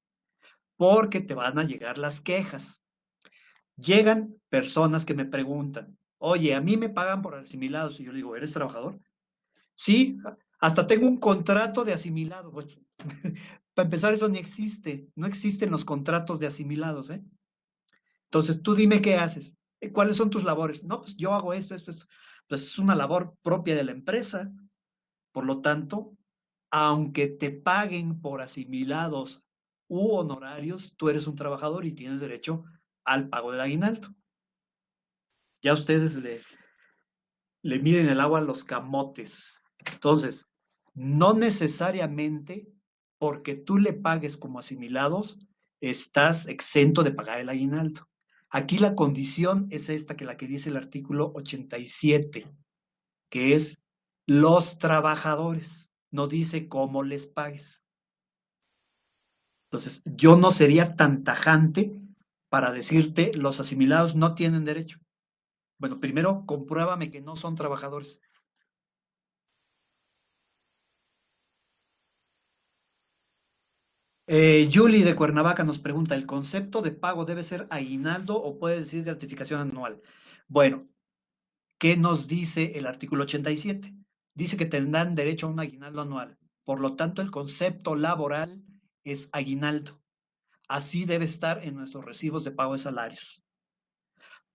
porque te van a llegar las quejas. Llegan personas que me preguntan, oye, a mí me pagan por asimilados. Y yo le digo, ¿eres trabajador? Sí, hasta tengo un contrato de asimilado. Pues, para empezar, eso ni existe. No existen los contratos de asimilados, ¿eh? Entonces, tú dime qué haces. ¿Cuáles son tus labores? No, pues yo hago esto, esto, esto. Pues es una labor propia de la empresa. Por lo tanto, aunque te paguen por asimilados u honorarios, tú eres un trabajador y tienes derecho al pago del aguinaldo. Ya ustedes le miden el agua a los camotes. Entonces, no necesariamente porque tú le pagues como asimilados, estás exento de pagar el aguinaldo. Aquí la condición es esta, que la que dice el artículo 87, que es los trabajadores. No dice cómo les pagues. Entonces, yo no sería tan tajante para decirte los asimilados no tienen derecho. Bueno, primero compruébame que no son trabajadores. Julie de Cuernavaca nos pregunta, ¿el concepto de pago debe ser aguinaldo o puede decir gratificación anual? Bueno, ¿qué nos dice el artículo 87? Dice que tendrán derecho a un aguinaldo anual. Por lo tanto, el concepto laboral es aguinaldo. Así debe estar en nuestros recibos de pago de salarios.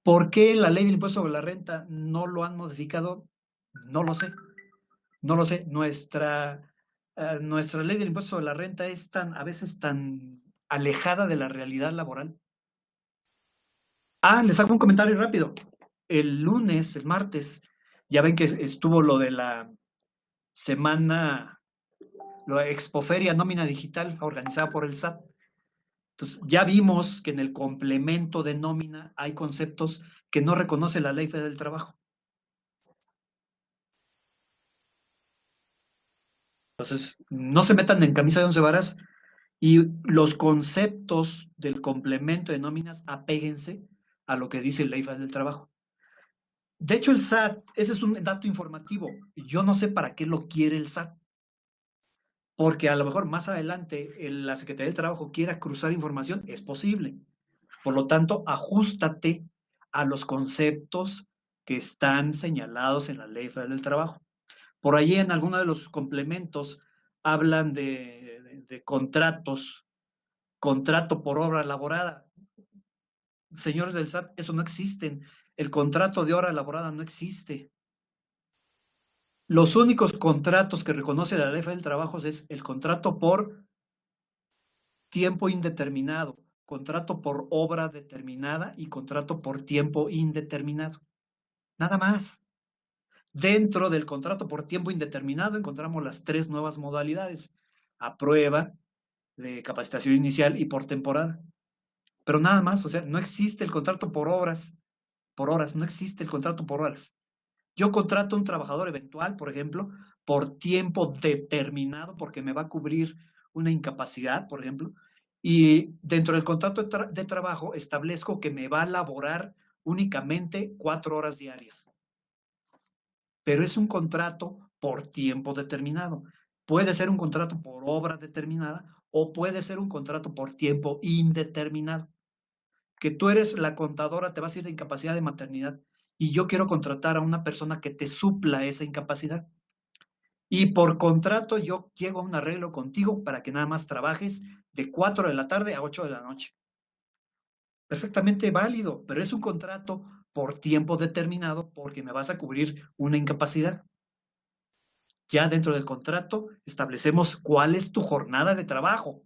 ¿Por qué la ley del impuesto sobre la renta no lo han modificado? No lo sé. No lo sé. Nuestra ley del impuesto sobre la renta es a veces tan alejada de la realidad laboral. Les hago un comentario rápido. El lunes, el martes, ya ven que estuvo lo de la semana, la Expoferia Nómina Digital organizada por el SAT. Entonces, ya vimos que en el complemento de nómina hay conceptos que no reconoce la Ley Federal del Trabajo. Entonces, no se metan en camisa de once varas y los conceptos del complemento de nóminas, apéguense a lo que dice la Ley Federal del Trabajo. De hecho, el SAT, ese es un dato informativo. Yo no sé para qué lo quiere el SAT, porque a lo mejor más adelante la Secretaría del Trabajo quiera cruzar información, es posible. Por lo tanto, ajustate a los conceptos que están señalados en la Ley Federal del Trabajo. Por ahí en alguno de los complementos hablan de contratos, contrato por obra elaborada. Señores del SAT, eso no existe. El contrato de hora elaborada no existe. Los únicos contratos que reconoce la Ley Federal del Trabajo es el contrato por tiempo indeterminado, contrato por obra determinada y contrato por tiempo indeterminado. Nada más. Dentro del contrato por tiempo indeterminado encontramos las tres nuevas modalidades: a prueba, de capacitación inicial y por temporada. Pero nada más, o sea, no existe el contrato por horas, no existe el contrato por horas. Yo contrato a un trabajador eventual, por ejemplo, por tiempo determinado, porque me va a cubrir una incapacidad, por ejemplo, y dentro del contrato de trabajo establezco que me va a laborar únicamente 4 horas diarias. Pero es un contrato por tiempo determinado. Puede ser un contrato por obra determinada o puede ser un contrato por tiempo indeterminado. Que tú eres la contadora, te vas a ir de incapacidad de maternidad y yo quiero contratar a una persona que te supla esa incapacidad. Y por contrato yo llego a un arreglo contigo para que nada más trabajes de 4 de la tarde a 8 de la noche. Perfectamente válido, pero es un contrato por tiempo determinado porque me vas a cubrir una incapacidad. Ya dentro del contrato establecemos cuál es tu jornada de trabajo,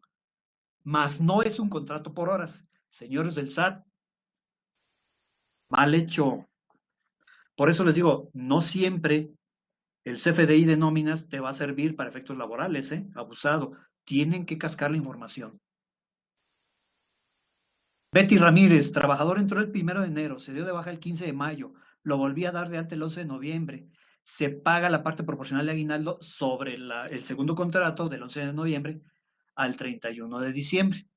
mas no es un contrato por horas. Señores del SAT, mal hecho. Por eso les digo, no siempre el CFDI de nóminas te va a servir para efectos laborales, ¿eh? Abusado. Tienen que cascar la información. Betty Ramírez, trabajador, entró el 1 de enero, se dio de baja el 15 de mayo, lo volví a dar de alta el 11 de noviembre. Se paga la parte proporcional de aguinaldo sobre el segundo contrato del 11 de noviembre al 31 de diciembre.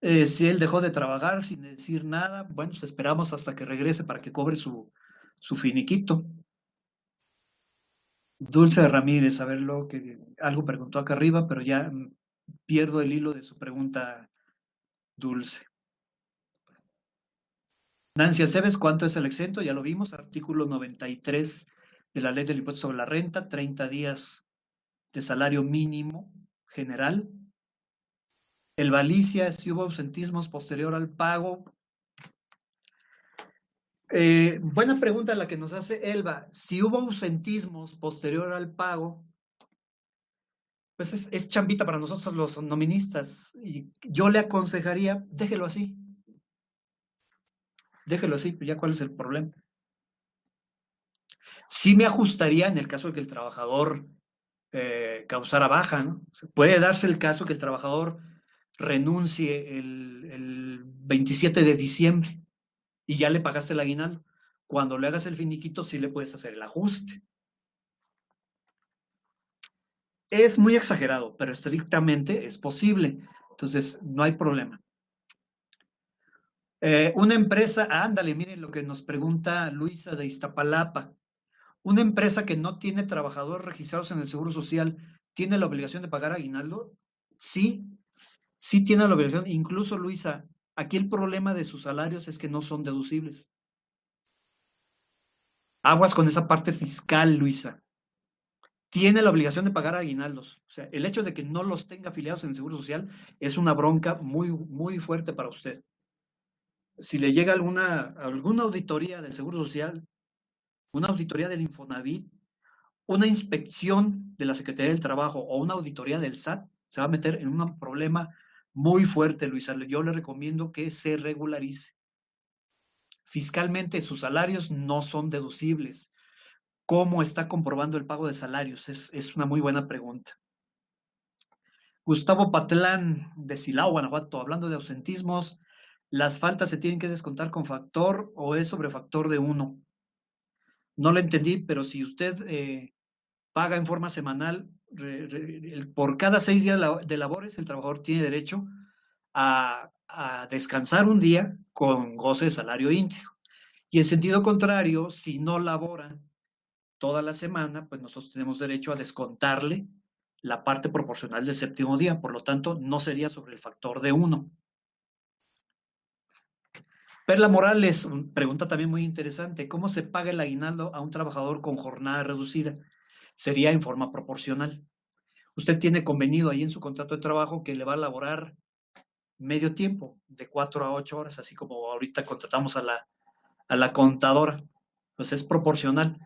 Si él dejó de trabajar sin decir nada, bueno, pues esperamos hasta que regrese para que cobre su finiquito. Dulce Ramírez, a ver lo que algo preguntó acá arriba, pero ya pierdo el hilo de su pregunta, Dulce. Nancy Aceves, ¿cuánto es el exento? Ya lo vimos, artículo 93 de la Ley del Impuesto sobre la Renta, 30 días de salario mínimo general. El Valicia, si hubo ausentismos posterior al pago. Buena pregunta la que nos hace Elba. Si hubo ausentismos posterior al pago, pues es chambita para nosotros los noministas. Y yo le aconsejaría, déjelo así. Déjelo así, pues ya cuál es el problema. Sí me ajustaría en el caso de que el trabajador causara baja, ¿no? Puede darse el caso que el trabajador renuncie el 27 de diciembre y ya le pagaste el aguinaldo. Cuando le hagas el finiquito, sí le puedes hacer el ajuste. Es muy exagerado, pero estrictamente es posible. Entonces, no hay problema. Una empresa, ándale, miren lo que nos pregunta Luisa de Iztapalapa. Una empresa que no tiene trabajadores registrados en el Seguro Social, ¿tiene la obligación de pagar aguinaldo? Sí, sí tiene la obligación. Incluso, Luisa, aquí el problema de sus salarios es que no son deducibles. Aguas con esa parte fiscal, Luisa. Tiene la obligación de pagar aguinaldos. O sea, el hecho de que no los tenga afiliados en el Seguro Social es una bronca muy, muy fuerte para usted. Si le llega alguna auditoría del Seguro Social, una auditoría del Infonavit, una inspección de la Secretaría del Trabajo o una auditoría del SAT, se va a meter en un problema muy fuerte, Luisa. Yo le recomiendo que se regularice. Fiscalmente sus salarios no son deducibles. ¿Cómo está comprobando el pago de salarios? Es una muy buena pregunta. Gustavo Patlán, de Silao, Guanajuato, hablando de ausentismos, ¿las faltas se tienen que descontar con factor o es sobre factor de 1? No lo entendí, pero si usted paga en forma semanal, por cada 6 días de labores, el trabajador tiene derecho a descansar un día con goce de salario íntegro. Y en sentido contrario, si no labora toda la semana, pues nosotros tenemos derecho a descontarle la parte proporcional del séptimo día. Por lo tanto, no sería sobre el factor de 1. Perla Morales pregunta también muy interesante, ¿cómo se paga el aguinaldo a un trabajador con jornada reducida? Sería en forma proporcional. Usted tiene convenido ahí en su contrato de trabajo que le va a laborar medio tiempo, de 4 a 8 horas, así como ahorita contratamos a la contadora. Pues es proporcional,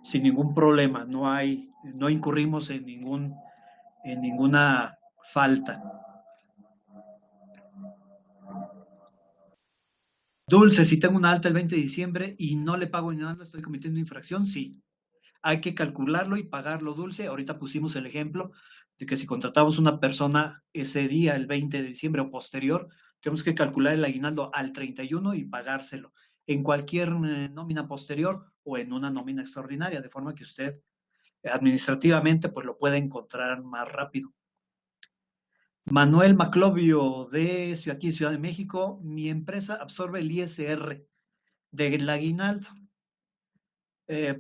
sin ningún problema, no incurrimos en ninguna falta. Dulce, si tengo una alta el 20 de diciembre y no le pago ni nada, ¿estoy cometiendo infracción? Sí. Hay que calcularlo y pagarlo, Dulce. Ahorita pusimos el ejemplo de que si contratamos una persona ese día, el 20 de diciembre o posterior, tenemos que calcular el aguinaldo al 31 y pagárselo en cualquier nómina posterior o en una nómina extraordinaria, de forma que usted administrativamente pues lo pueda encontrar más rápido. Manuel Maclovio de aquí, Ciudad de México, mi empresa absorbe el ISR del aguinaldo.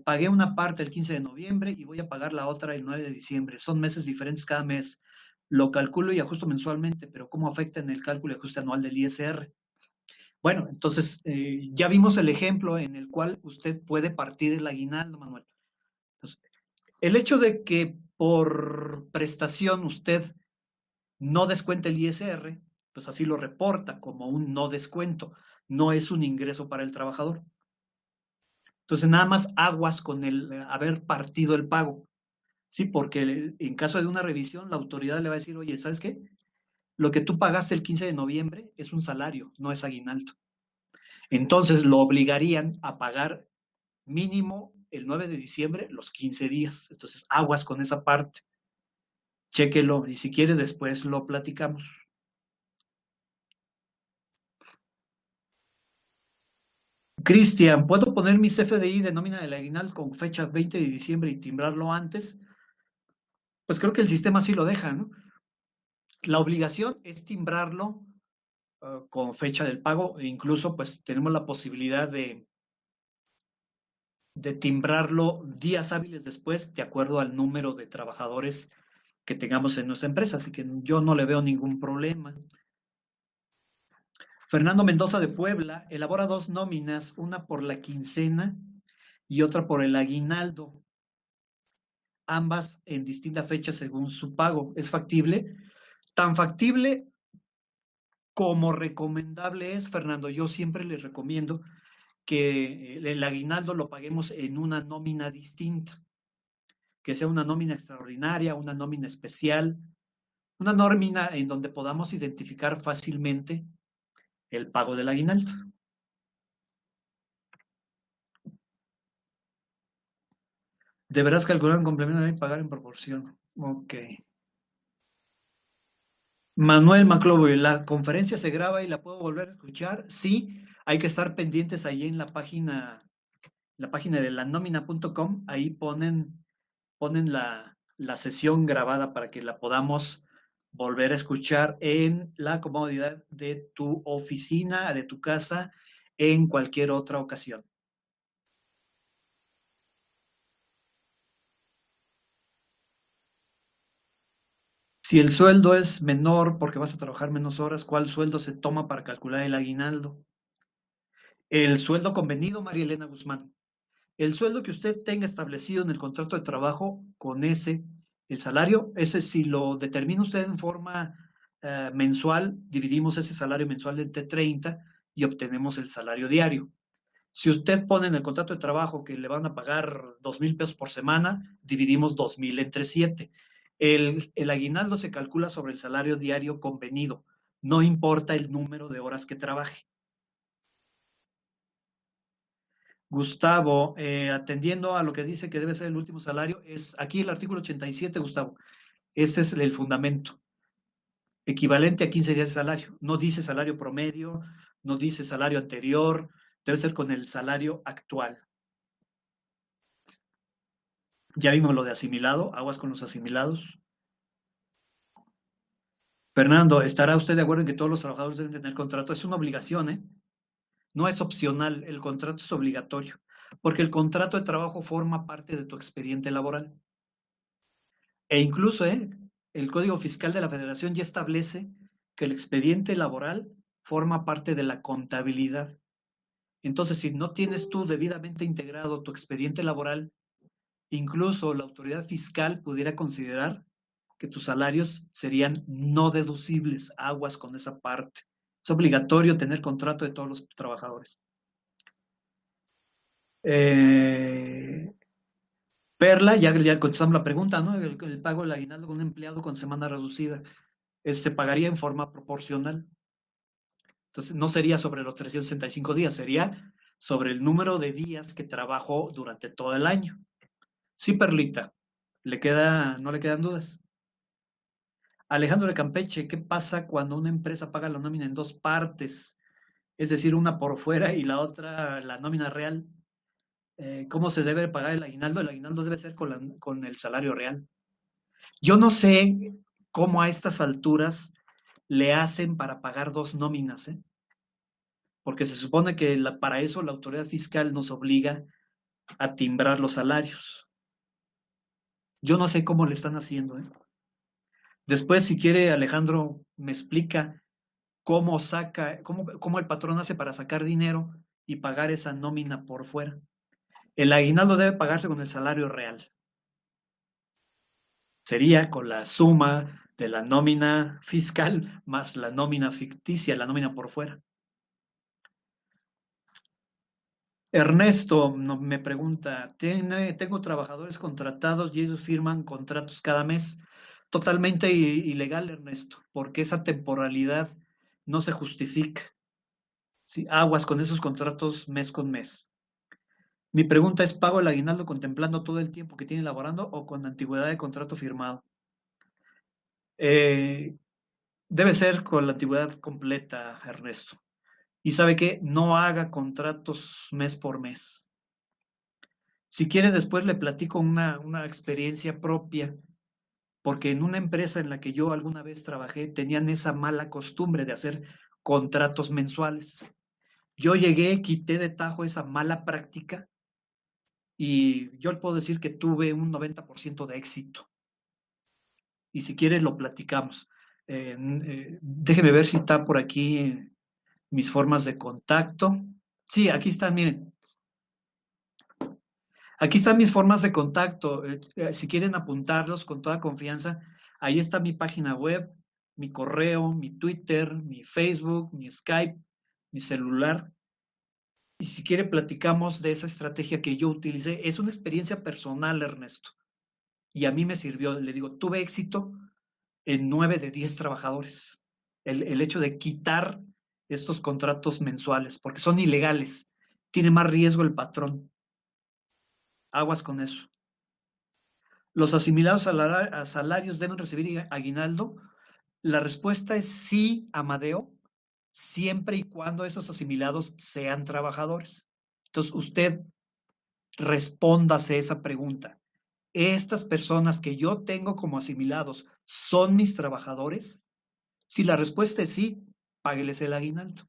Pagué una parte el 15 de noviembre y voy a pagar la otra el 9 de diciembre. Son meses diferentes cada mes. Lo calculo y ajusto mensualmente, pero ¿cómo afecta en el cálculo y ajuste anual del ISR? Bueno, entonces ya vimos el ejemplo en el cual usted puede partir el aguinaldo, Manuel. Entonces, el hecho de que por prestación usted no descuente el ISR, pues así lo reporta como un no descuento. No es un ingreso para el trabajador. Entonces, nada más aguas con el haber partido el pago. Sí, porque en caso de una revisión, la autoridad le va a decir, oye, ¿sabes qué? Lo que tú pagaste el 15 de noviembre es un salario, no es aguinaldo. Entonces, lo obligarían a pagar mínimo el 9 de diciembre los 15 días. Entonces, aguas con esa parte. Chéquelo y si quiere después lo platicamos. Cristian, ¿puedo poner mi CFDI de nómina del aguinaldo con fecha 20 de diciembre y timbrarlo antes? Pues creo que el sistema sí lo deja, ¿no? La obligación es timbrarlo con fecha del pago, e incluso pues tenemos la posibilidad de timbrarlo días hábiles después, de acuerdo al número de trabajadores que tengamos en nuestra empresa, así que yo no le veo ningún problema. Fernando Mendoza de Puebla elabora 2 nóminas, una por la quincena y otra por el aguinaldo, ambas en distinta fecha según su pago. ¿Es factible? Tan factible como recomendable es, Fernando. Yo siempre les recomiendo que el aguinaldo lo paguemos en una nómina distinta, que sea una nómina extraordinaria, una nómina especial, una nómina en donde podamos identificar fácilmente el pago del aguinaldo. Deberás calcular un complemento y pagar en proporción. Ok. Manuel Macloboy, ¿la conferencia se graba y la puedo volver a escuchar? Sí, hay que estar pendientes ahí en la página de lanómina.com, ahí ponen la sesión grabada para que la podamos volver a escuchar en la comodidad de tu oficina, de tu casa, en cualquier otra ocasión. Si el sueldo es menor porque vas a trabajar menos horas, ¿cuál sueldo se toma para calcular el aguinaldo? El sueldo convenido, María Elena Guzmán. El sueldo que usted tenga establecido en el contrato de trabajo, con ese, el salario, ese si lo determina usted en forma mensual, dividimos ese salario mensual entre 30 y obtenemos el salario diario. Si usted pone en el contrato de trabajo que le van a pagar 2,000 pesos por semana, dividimos 2,000 entre 7. El aguinaldo se calcula sobre el salario diario convenido, no importa el número de horas que trabaje. Gustavo, atendiendo a lo que dice que debe ser el último salario, es aquí el artículo 87, Gustavo. Este es el fundamento, equivalente a 15 días de salario. No dice salario promedio, no dice salario anterior, debe ser con el salario actual. Ya vimos lo de asimilado, aguas con los asimilados. Fernando, ¿estará usted de acuerdo en que todos los trabajadores deben tener contrato? Es una obligación, ¿eh? No es opcional, el contrato es obligatorio, porque el contrato de trabajo forma parte de tu expediente laboral. E incluso, el Código Fiscal de la Federación ya establece que el expediente laboral forma parte de la contabilidad. Entonces, si no tienes tú debidamente integrado tu expediente laboral, incluso la autoridad fiscal pudiera considerar que tus salarios serían no deducibles, aguas con esa parte. Es obligatorio tener contrato de todos los trabajadores. Perla, ya contestamos la pregunta, ¿no? El pago del aguinaldo con un empleado con semana reducida se pagaría en forma proporcional. Entonces, no sería sobre los 365 días, sería sobre el número de días que trabajó durante todo el año. Sí, Perlita, no le quedan dudas. Alejandro de Campeche, ¿qué pasa cuando una empresa paga la nómina en 2 partes? Es decir, una por fuera y la otra, la nómina real. ¿Cómo se debe pagar el aguinaldo? El aguinaldo debe ser con el salario real. Yo no sé cómo a estas alturas le hacen para pagar 2 nóminas, porque se supone que para eso la autoridad fiscal nos obliga a timbrar los salarios. Yo no sé cómo le están haciendo. Después, si quiere, Alejandro me explica cómo el patrón hace para sacar dinero y pagar esa nómina por fuera. El aguinaldo debe pagarse con el salario real. Sería con la suma de la nómina fiscal más la nómina ficticia, la nómina por fuera. Ernesto me pregunta, tengo trabajadores contratados y ellos firman contratos cada mes. Totalmente ilegal, Ernesto, porque esa temporalidad no se justifica. ¿Sí? Aguas con esos contratos mes con mes. Mi pregunta es, ¿pago el aguinaldo contemplando todo el tiempo que tiene laborando o con antigüedad de contrato firmado? Debe ser con la antigüedad completa, Ernesto. Y sabe qué, no haga contratos mes por mes. Si quiere, después le platico una experiencia propia, porque en una empresa en la que yo alguna vez trabajé, tenían esa mala costumbre de hacer contratos mensuales. Yo llegué, quité de tajo esa mala práctica y yo le puedo decir que tuve un 90% de éxito. Y si quieres lo platicamos. Déjeme ver si está por aquí mis formas de contacto. Sí, aquí están, miren. Aquí están mis formas de contacto. Si quieren apuntarlos con toda confianza, ahí está mi página web, mi correo, mi Twitter, mi Facebook, mi Skype, mi celular. Y si quiere, platicamos de esa estrategia que yo utilicé. Es una experiencia personal, Ernesto. Y a mí me sirvió. Le digo, tuve éxito en 9 de 10 trabajadores. El hecho de quitar estos contratos mensuales, porque son ilegales. Tiene más riesgo el patrón. Aguas con eso. ¿Los asimilados a salarios deben recibir aguinaldo? La respuesta es sí, Amadeo, siempre y cuando esos asimilados sean trabajadores. Entonces, usted respóndase esa pregunta. ¿Estas personas que yo tengo como asimilados son mis trabajadores? Si la respuesta es sí, págueles el aguinaldo.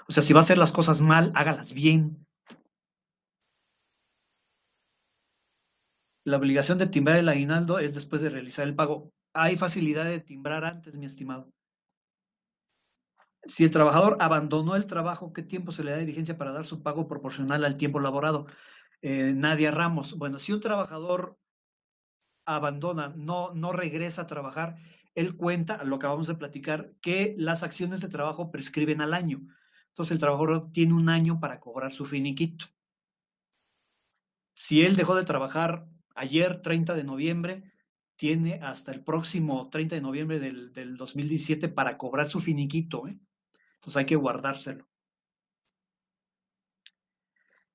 O sea, si va a hacer las cosas mal, hágalas bien. La obligación de timbrar el aguinaldo es después de realizar el pago. Hay facilidad de timbrar antes, mi estimado. Si el trabajador abandonó el trabajo, ¿qué tiempo se le da de vigencia para dar su pago proporcional al tiempo laborado? Nadia Ramos. Bueno, si un trabajador abandona, no regresa a trabajar, él cuenta, lo que acabamos de platicar, que las acciones de trabajo prescriben al año. Entonces el trabajador tiene un año para cobrar su finiquito. Si él dejó de trabajar ayer, 30 de noviembre, tiene hasta el próximo 30 de noviembre del 2017 para cobrar su finiquito, ¿eh? Entonces hay que guardárselo.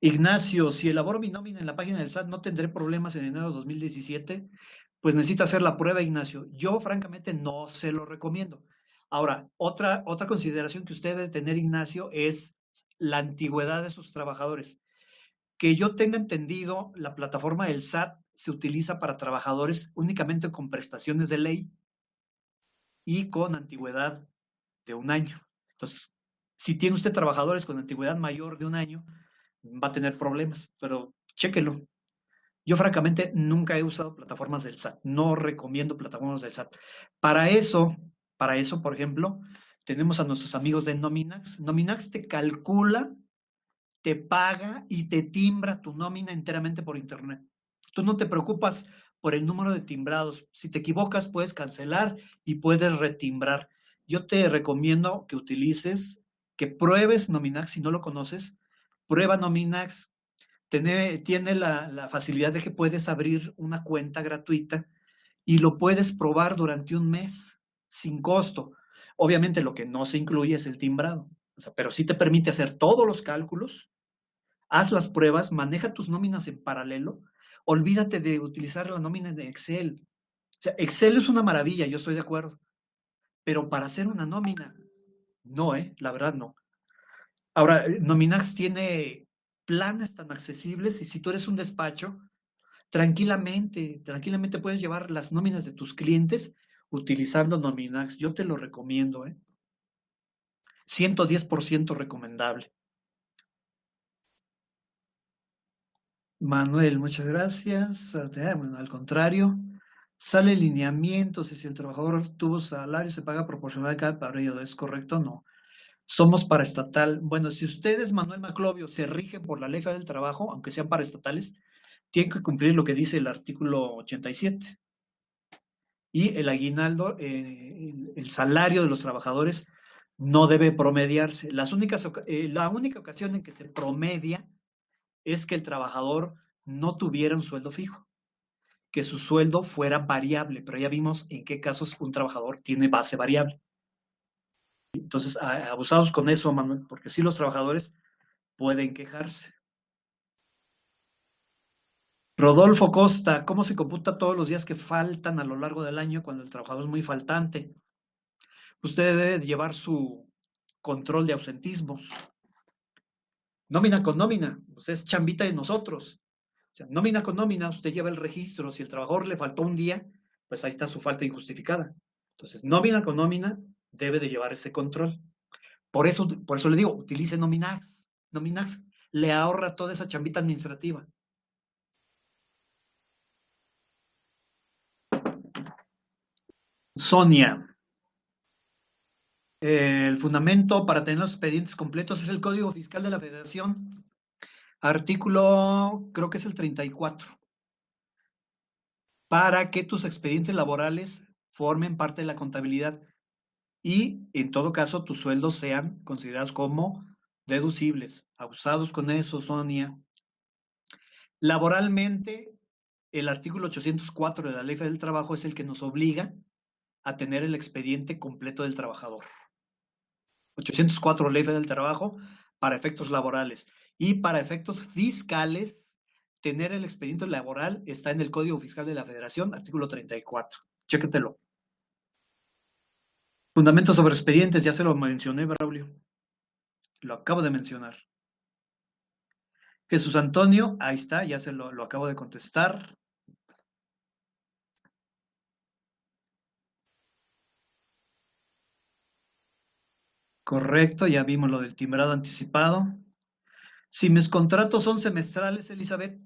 Ignacio, si elaboro mi nómina en la página del SAT, ¿no tendré problemas en enero de 2017? Pues necesita hacer la prueba, Ignacio. Yo, francamente, no se lo recomiendo. Ahora, otra consideración que usted debe tener, Ignacio, es la antigüedad de sus trabajadores. Que yo tenga entendido, la plataforma del SAT se utiliza para trabajadores únicamente con prestaciones de ley y con antigüedad de un año. Entonces, si tiene usted trabajadores con antigüedad mayor de un año, va a tener problemas, pero chéquelo. Yo francamente nunca he usado plataformas del SAT, no recomiendo plataformas del SAT. Para eso, por ejemplo, tenemos a nuestros amigos de Nominax. Nominax te calcula, te paga y te timbra tu nómina enteramente por internet. Tú no te preocupas por el número de timbrados. Si te equivocas, puedes cancelar y puedes retimbrar. Yo te recomiendo que utilices, que pruebes Nominax si no lo conoces. Prueba Nominax. Tiene la facilidad de que puedes abrir una cuenta gratuita y lo puedes probar durante un mes sin costo. Obviamente lo que no se incluye es el timbrado, o sea, pero sí te permite hacer todos los cálculos, haz las pruebas, maneja tus nóminas en paralelo, olvídate de utilizar la nómina de Excel. O sea, Excel es una maravilla, yo estoy de acuerdo, pero para hacer una nómina, no, la verdad no. Ahora, Nominax tiene planes tan accesibles y si tú eres un despacho, tranquilamente puedes llevar las nóminas de tus clientes utilizando Nominax. Yo te lo recomiendo, 110% recomendable. Manuel, muchas gracias. Bueno, al contrario, sale lineamientos y si el trabajador tuvo salario se paga proporcional a cada periodo. ¿Es correcto? No. Somos paraestatal. Bueno, si ustedes, Manuel Maclovio, se rigen por la ley federal del trabajo, aunque sean paraestatales, tienen que cumplir lo que dice el artículo 87. Y el aguinaldo, el salario de los trabajadores no debe promediarse. La única ocasión en que se promedia es que el trabajador no tuviera un sueldo fijo, que su sueldo fuera variable, pero ya vimos en qué casos un trabajador tiene base variable. Entonces, abusados con eso, Manuel, porque sí los trabajadores pueden quejarse. Rodolfo Costa, ¿cómo se computa todos los días que faltan a lo largo del año cuando el trabajador es muy faltante? Usted debe llevar su control de ausentismos. Nómina con nómina, pues es chambita de nosotros. O sea, nómina con nómina, usted lleva el registro. Si el trabajador le faltó un día, pues ahí está su falta injustificada. Entonces, nómina con nómina, debe de llevar ese control. Por eso le digo, utilice Nominax. Nominax le ahorra toda esa chambita administrativa. Sonia. El fundamento para tener los expedientes completos es el Código Fiscal de la Federación. Artículo, creo que es el 34. Para que tus expedientes laborales formen parte de la contabilidad y, en todo caso, tus sueldos sean considerados como deducibles. Abusados con eso, Sonia. Laboralmente, el artículo 804 de la Ley Federal del Trabajo es el que nos obliga a tener el expediente completo del trabajador. 804 Ley Federal del Trabajo para efectos laborales. Y para efectos fiscales, tener el expediente laboral está en el Código Fiscal de la Federación, artículo 34. Chéquetelo. Fundamentos sobre expedientes, ya se lo mencioné, Braulio. Lo acabo de mencionar. Jesús Antonio, ahí está, ya se lo acabo de contestar. Correcto, ya vimos lo del timbrado anticipado. Si mis contratos son semestrales, Elizabeth,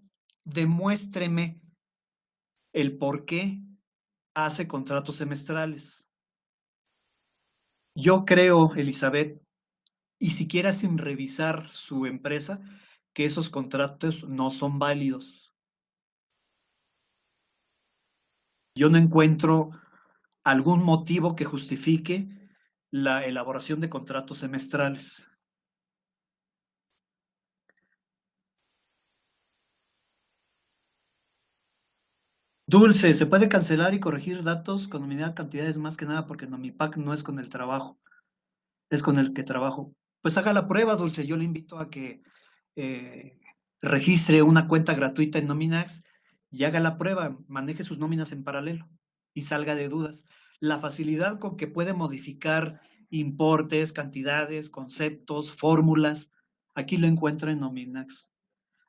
demuéstreme el por qué hace contratos semestrales. Yo creo, Elizabeth, y siquiera sin revisar su empresa, que esos contratos no son válidos. Yo no encuentro algún motivo que justifique la elaboración de contratos semestrales. Dulce, se puede cancelar y corregir datos con nominal cantidades más que nada porque Nomipac no es con el trabajo, es con el que trabajo. Pues haga la prueba, Dulce. Yo le invito a que registre una cuenta gratuita en Nominax y haga la prueba, maneje sus nóminas en paralelo y salga de dudas. La facilidad con que puede modificar importes, cantidades, conceptos, fórmulas, aquí lo encuentra en Nominax.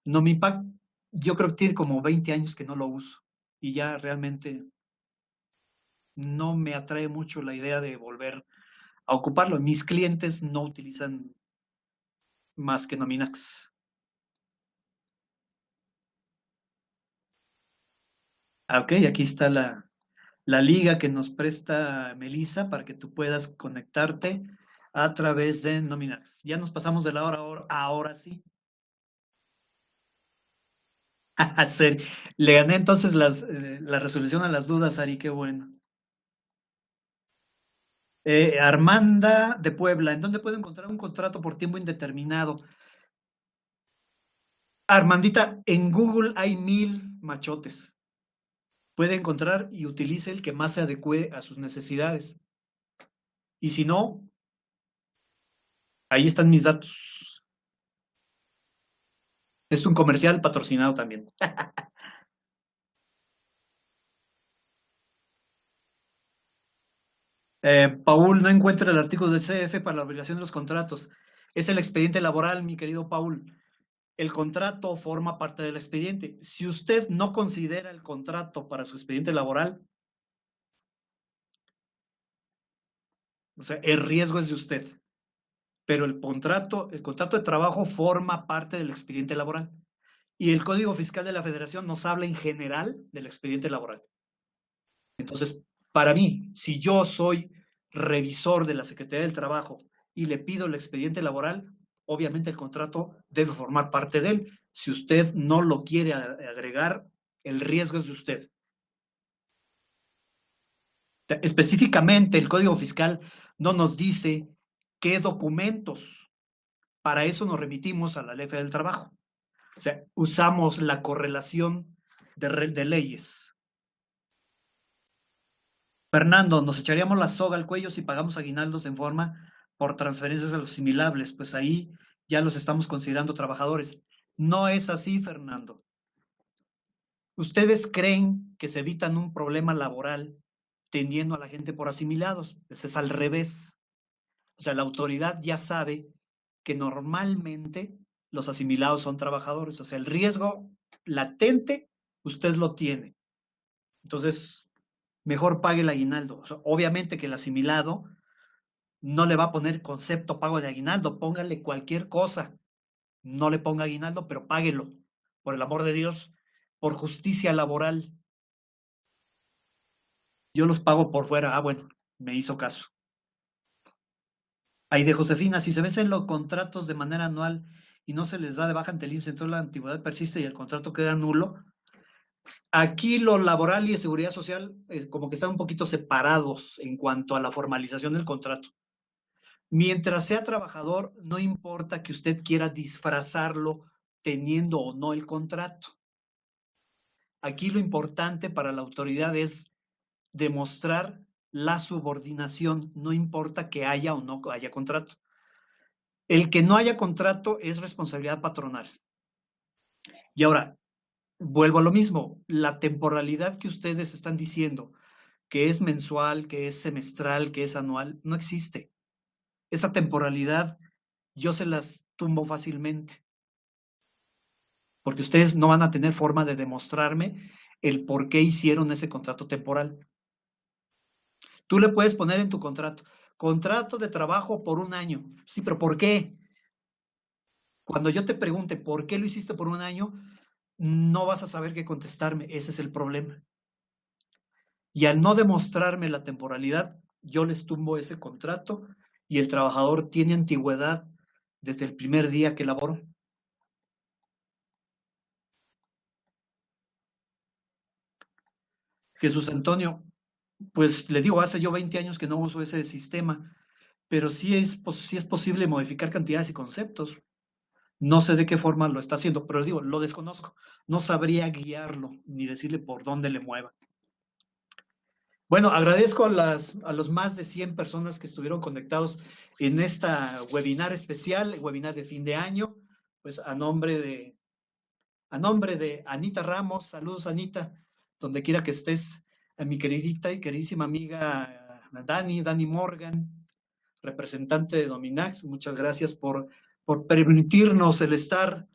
Nomipac, yo creo que tiene como 20 años que no lo uso y ya realmente no me atrae mucho la idea de volver a ocuparlo. Mis clientes no utilizan más que Nominax. Ok, aquí está la liga que nos presta Melissa para que tú puedas conectarte a través de Nominax. Ya nos pasamos de la hora, ahora sí. Le gané entonces la resolución a las dudas, Ari, qué bueno. Armanda de Puebla, ¿en dónde puedo encontrar un contrato por tiempo indeterminado? Armandita, en Google hay 1000 machotes. Puede encontrar y utilice el que más se adecue a sus necesidades. Y si no, ahí están mis datos. Es un comercial patrocinado también. Paul, no encuentra el artículo del CF para la obligación de los contratos. Es el expediente laboral, mi querido Paul. El contrato forma parte del expediente. Si usted no considera el contrato para su expediente laboral, o sea, el riesgo es de usted. Pero el contrato de trabajo forma parte del expediente laboral. Y el Código Fiscal de la Federación nos habla en general del expediente laboral. Entonces, para mí, si yo soy revisor de la Secretaría del Trabajo y le pido el expediente laboral, obviamente el contrato debe formar parte de él. Si usted no lo quiere agregar, el riesgo es de usted. Específicamente, el Código Fiscal no nos dice qué documentos. Para eso nos remitimos a la Ley Federal del Trabajo. O sea, usamos la correlación de leyes. Fernando, nos echaríamos la soga al cuello si pagamos aguinaldos en forma por transferencias a los asimilables, pues ahí ya los estamos considerando trabajadores. No es así, Fernando. ¿Ustedes creen que se evitan un problema laboral teniendo a la gente por asimilados? Pues es al revés. O sea, la autoridad ya sabe que normalmente los asimilados son trabajadores. O sea, el riesgo latente usted lo tiene. Entonces, mejor pague el aguinaldo. O sea, obviamente que el asimilado no le va a poner concepto pago de aguinaldo, póngale cualquier cosa. No le ponga aguinaldo, pero páguelo, por el amor de Dios, por justicia laboral. Yo los pago por fuera. Ah, bueno, me hizo caso. Ahí de Josefina, si se vencen los contratos de manera anual y no se les da de baja ante el IMSS, entonces la antigüedad persiste y el contrato queda nulo. Aquí lo laboral y de seguridad social como que están un poquito separados en cuanto a la formalización del contrato. Mientras sea trabajador, no importa que usted quiera disfrazarlo teniendo o no el contrato. Aquí lo importante para la autoridad es demostrar la subordinación, no importa que haya o no haya contrato. El que no haya contrato es responsabilidad patronal. Y ahora, vuelvo a lo mismo, la temporalidad que ustedes están diciendo, que es mensual, que es semestral, que es anual, no existe. Esa temporalidad yo se las tumbo fácilmente, porque ustedes no van a tener forma de demostrarme el por qué hicieron ese contrato temporal. Tú le puedes poner en tu contrato de trabajo por 1 año. Sí, pero ¿por qué? Cuando yo te pregunte por qué lo hiciste por 1 año, no vas a saber qué contestarme. Ese es el problema. Y al no demostrarme la temporalidad, yo les tumbo ese contrato y el trabajador tiene antigüedad desde el primer día que laboró. Jesús Antonio, pues le digo, hace yo 20 años que no uso ese sistema, pero sí es posible modificar cantidades y conceptos. No sé de qué forma lo está haciendo, pero digo, lo desconozco. No sabría guiarlo ni decirle por dónde le mueva. Bueno, agradezco a los más de 100 personas que estuvieron conectados en esta webinar especial, webinar de fin de año, pues a nombre de Anita Ramos, saludos Anita, donde quiera que estés, a mi queridita y queridísima amiga Dani Morgan, representante de Dominax, muchas gracias por permitirnos el estar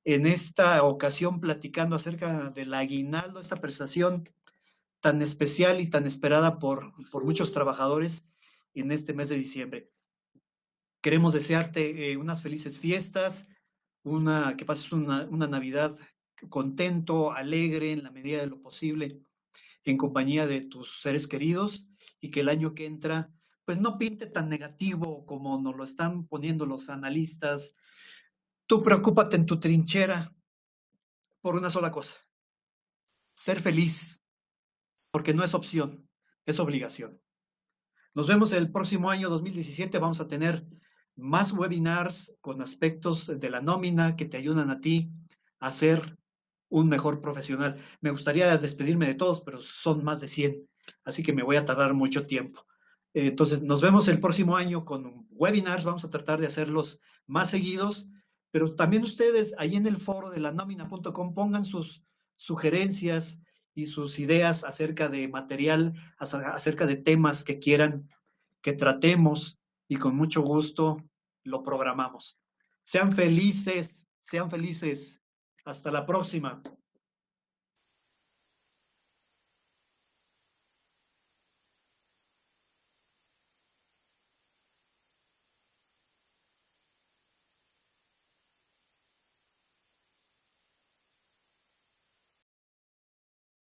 en esta ocasión platicando acerca del aguinaldo, esta prestación tan especial y tan esperada por muchos trabajadores en este mes de diciembre. Queremos desearte unas felices fiestas, que pases una Navidad contento, alegre, en la medida de lo posible, en compañía de tus seres queridos, y que el año que entra, pues no pinte tan negativo como nos lo están poniendo los analistas. Tú preocúpate en tu trinchera por una sola cosa: ser feliz, porque no es opción, es obligación. Nos vemos el próximo año 2017. Vamos a tener más webinars con aspectos de la nómina que te ayudan a ti a ser un mejor profesional. Me gustaría despedirme de todos, pero son más de 100, así que me voy a tardar mucho tiempo. Entonces, nos vemos el próximo año con webinars. Vamos a tratar de hacerlos más seguidos, pero también ustedes ahí en el foro de lanómina.com pongan sus sugerencias y sus ideas acerca de material, acerca de temas que quieran que tratemos, y con mucho gusto lo programamos. Sean felices, sean felices. Hasta la próxima.